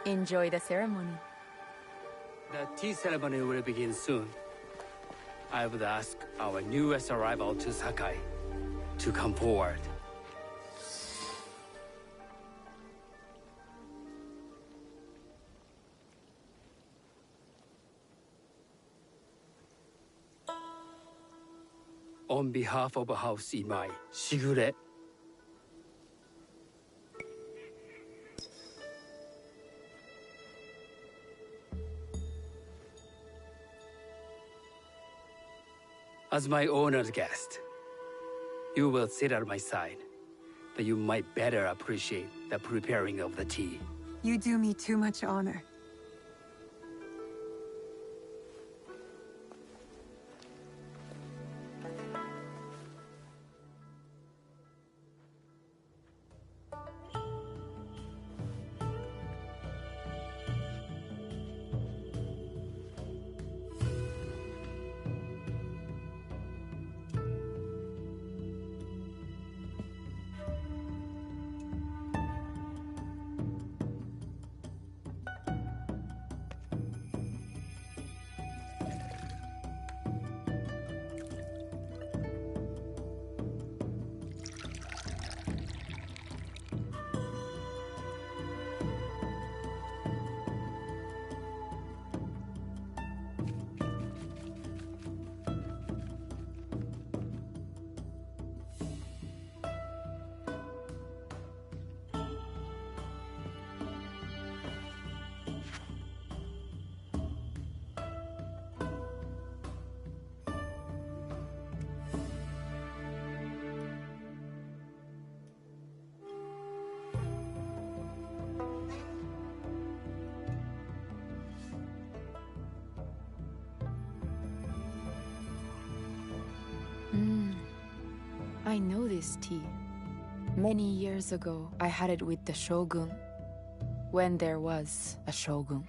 Enjoy the ceremony. The tea ceremony will begin soon. I would ask our newest arrival to Sakai to come forward. On behalf of House Imai, Shigure. As my honored guest, you will sit at my side, but you might better appreciate the preparing of the tea. You do me too much honor. I know this tea. Many years ago, I had it with the shogun, when there was a shogun.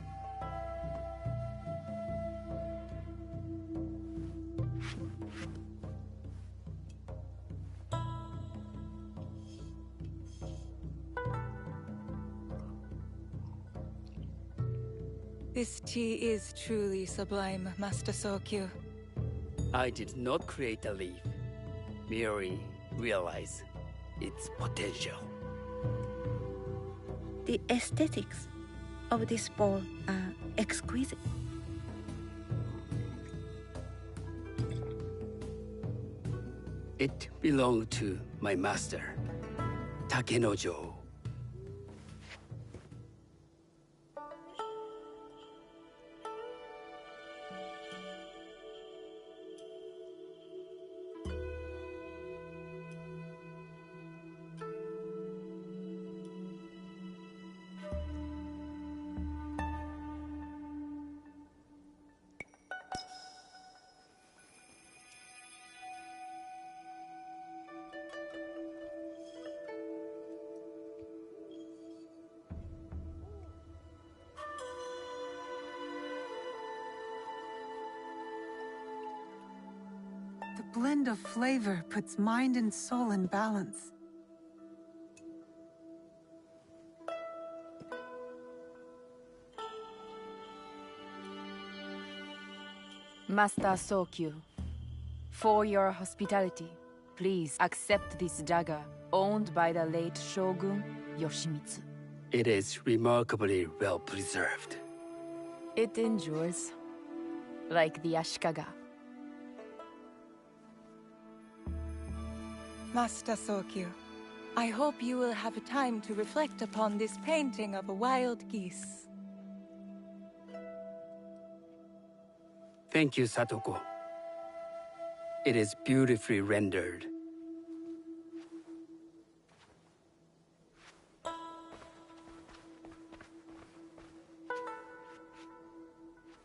This tea is truly sublime, Master Sokyu. I did not create the leaf, merely realize its potential. The aesthetics of this bowl are exquisite. It belonged to my master, Takenojo. The blend of flavor puts mind and soul in balance. Master Sokyu, for your hospitality, please accept this dagger owned by the late Shogun Yoshimitsu. It is remarkably well preserved. It endures, like the Ashikaga. Master Sokyu, I hope you will have time to reflect upon this painting of a wild geese. Thank you, Satoko. It is beautifully rendered.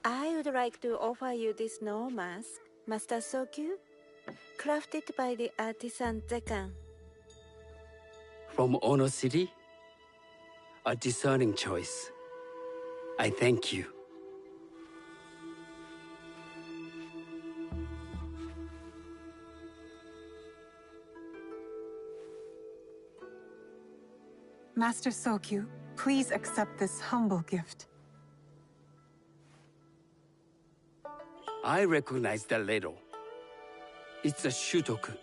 I would like to offer you this snow mask, Master Sokyu, crafted by the artisan Zekan. From Ono City? A discerning choice. I thank you. Master Sokyu, please accept this humble gift. I recognize that ladle. It's a shutoku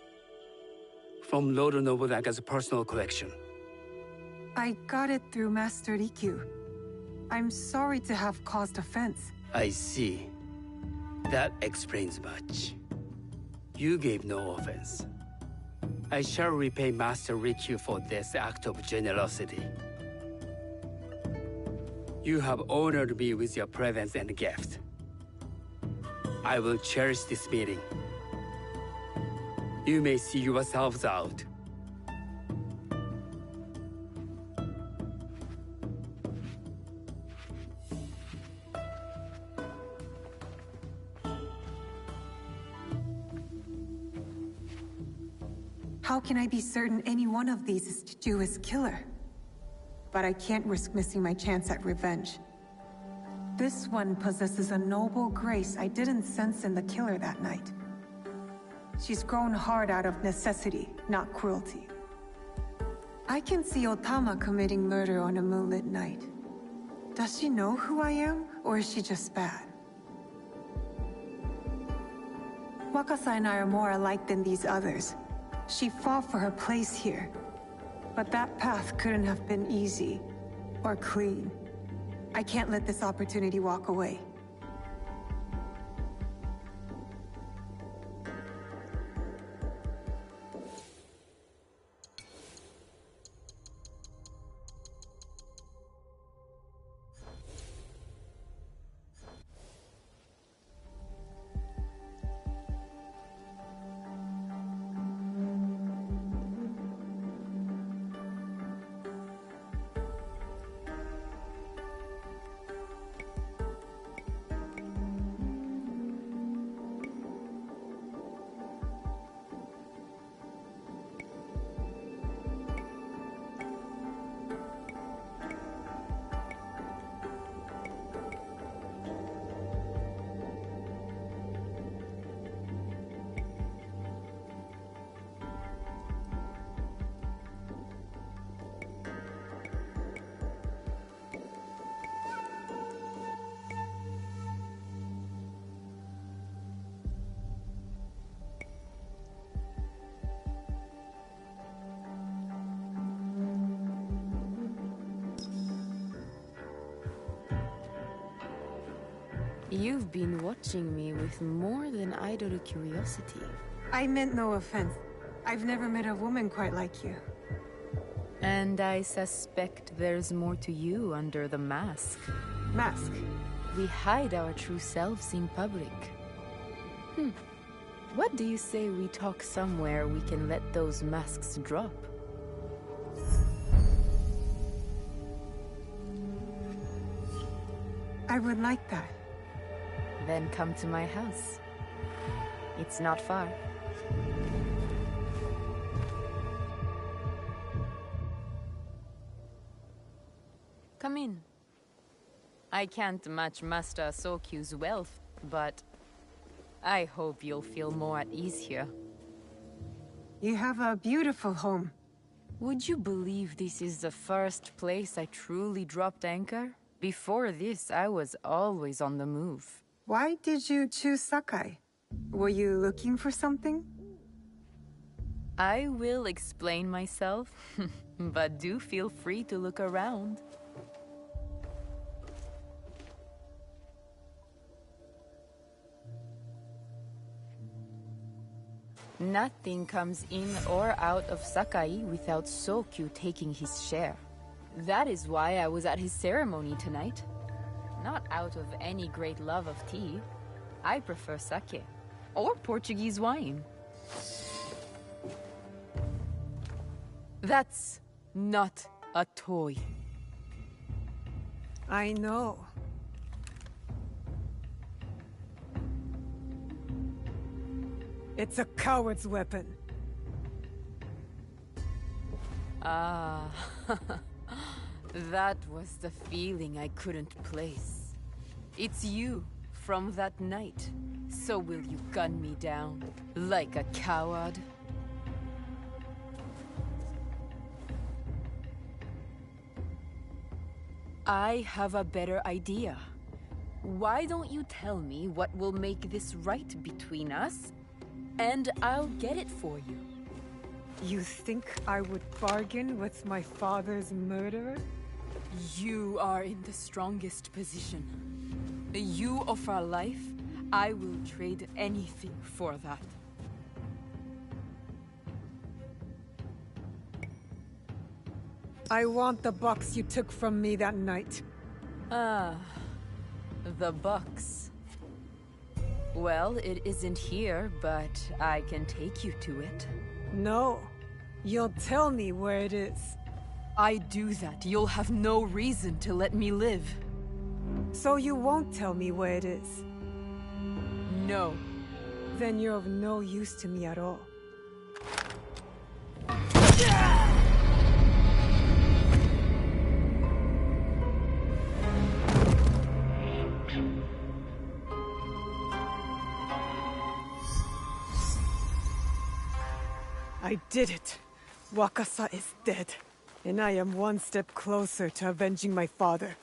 from Lord Nobunaga's personal collection. I got it through Master Rikyu. I'm sorry to have caused offense. I see. That explains much. You gave no offense. I shall repay Master Rikyu for this act of generosity. You have honored me with your presence and gift. I will cherish this meeting. You may see yourselves out. How can I be certain any one of these is Juju's killer? But I can't risk missing my chance at revenge. This one possesses a noble grace I didn't sense in the killer that night. She's grown hard out of necessity, not cruelty. I can see Otama committing murder on a moonlit night. Does she know who I am, or is she just bad? Wakasa and I are more alike than these others. She fought for her place here. But that path couldn't have been easy, or clean. I can't let this opportunity walk away. You've been watching me with more than idle curiosity. I meant no offense. I've never met a woman quite like you. And I suspect there's more to you under the mask. Mask? We hide our true selves in public. What do you say we talk somewhere we can let those masks drop? I would like that. Then come to my house. It's not far. Come in. I can't match Master Sokyu's wealth, but I hope you'll feel more at ease here. You have a beautiful home. Would you believe this is the first place I truly dropped anchor? Before this, I was always on the move. Why did you choose Sakai? Were you looking for something? I will explain myself, but do feel free to look around. Nothing comes in or out of Sakai without Sokyu taking his share. That is why I was at his ceremony tonight. Not out of any great love of tea. I prefer sake, or Portuguese wine. That's not a toy. I know. It's a coward's weapon. Ah, that was the feeling I couldn't place. It's you from that night. So will you gun me down like a coward? I have a better idea. Why don't you tell me what will make this right between us, and I'll get it for you. You think I would bargain with my father's murderer? You are in the strongest position. You offer life, I will trade anything for that. I want the box you took from me that night. Ah, the box. Well, it isn't here, but I can take you to it. No. You'll tell me where it is. I do that, you'll have no reason to let me live. So you won't tell me where it is? No. Then you're of no use to me at all. I did it. Wakasa is dead. And I am one step closer to avenging my father.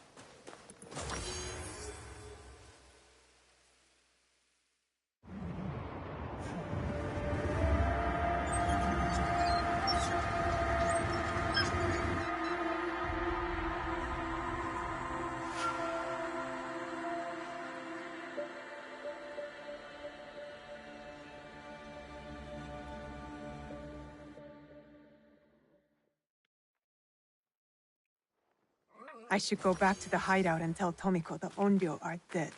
I should go back to the hideout and tell Tomiko the Onryo are dead.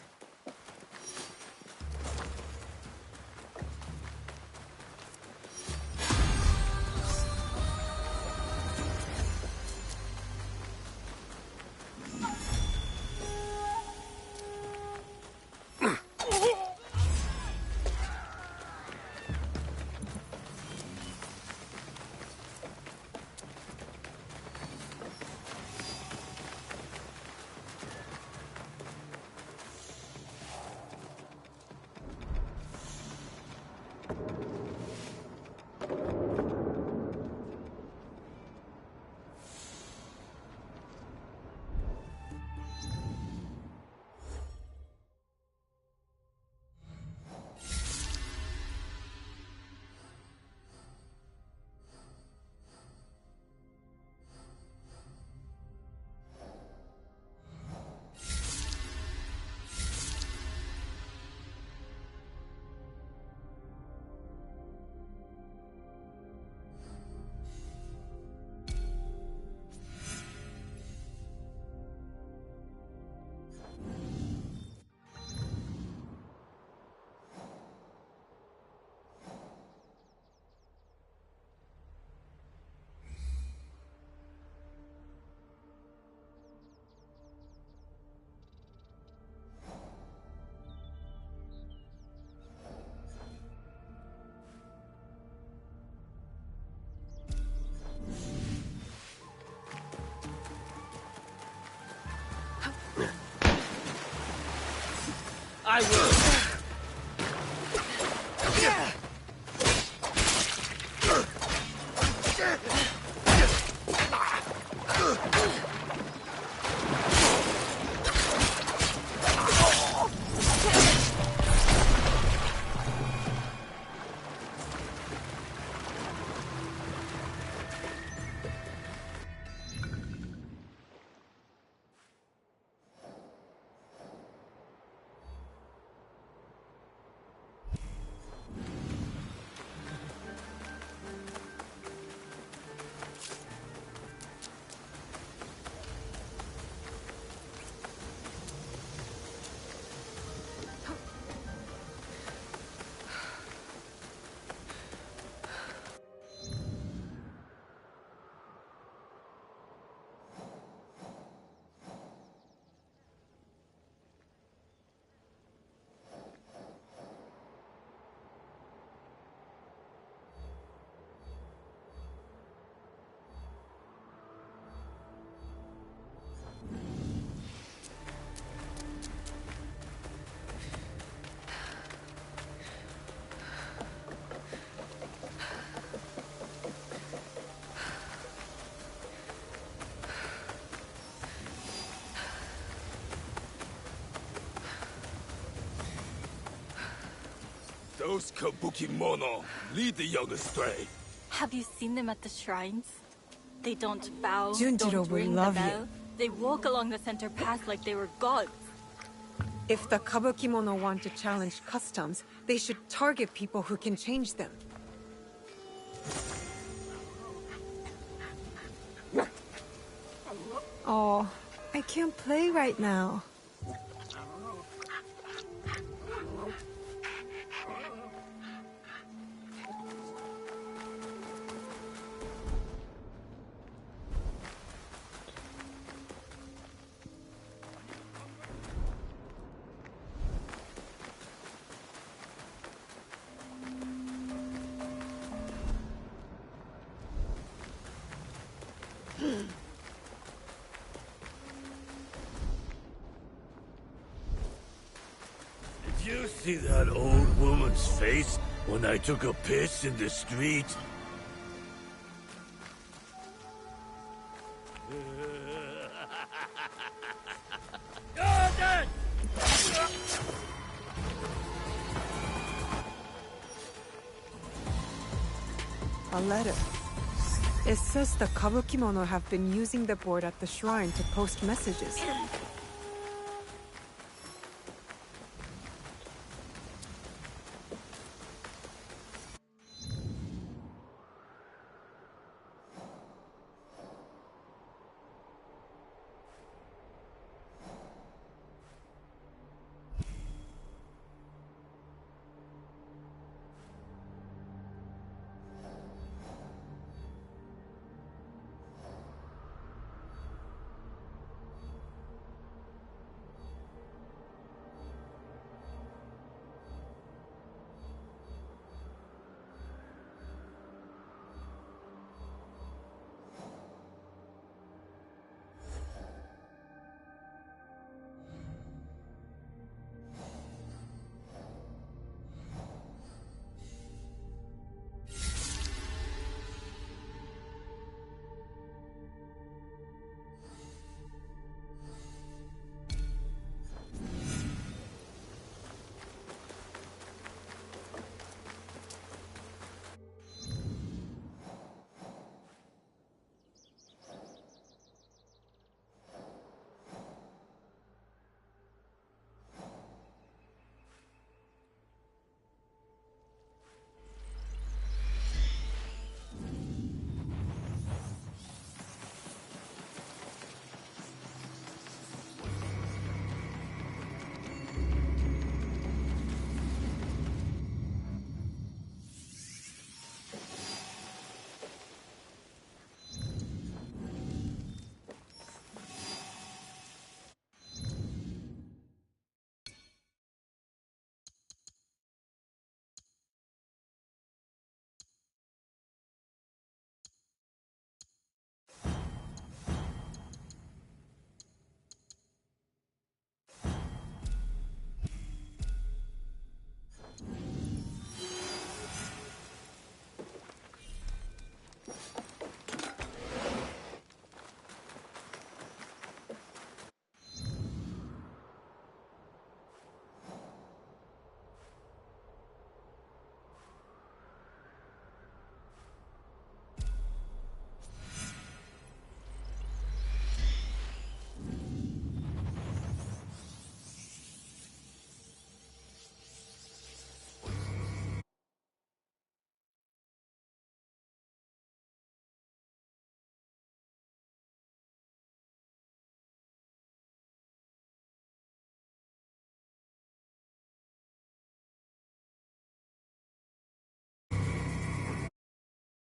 I will. Those kabukimono lead the young astray. Have you seen them at the shrines? They don't bow, Junjiro don't will ring love the you. bell. They walk along the center path like they were gods. If the kabukimono want to challenge customs, they should target people who can change them. Oh, I can't play right now. Did you see that old woman's face when I took a piss in the street? A letter. It says the kabukimono have been using the board at the shrine to post messages.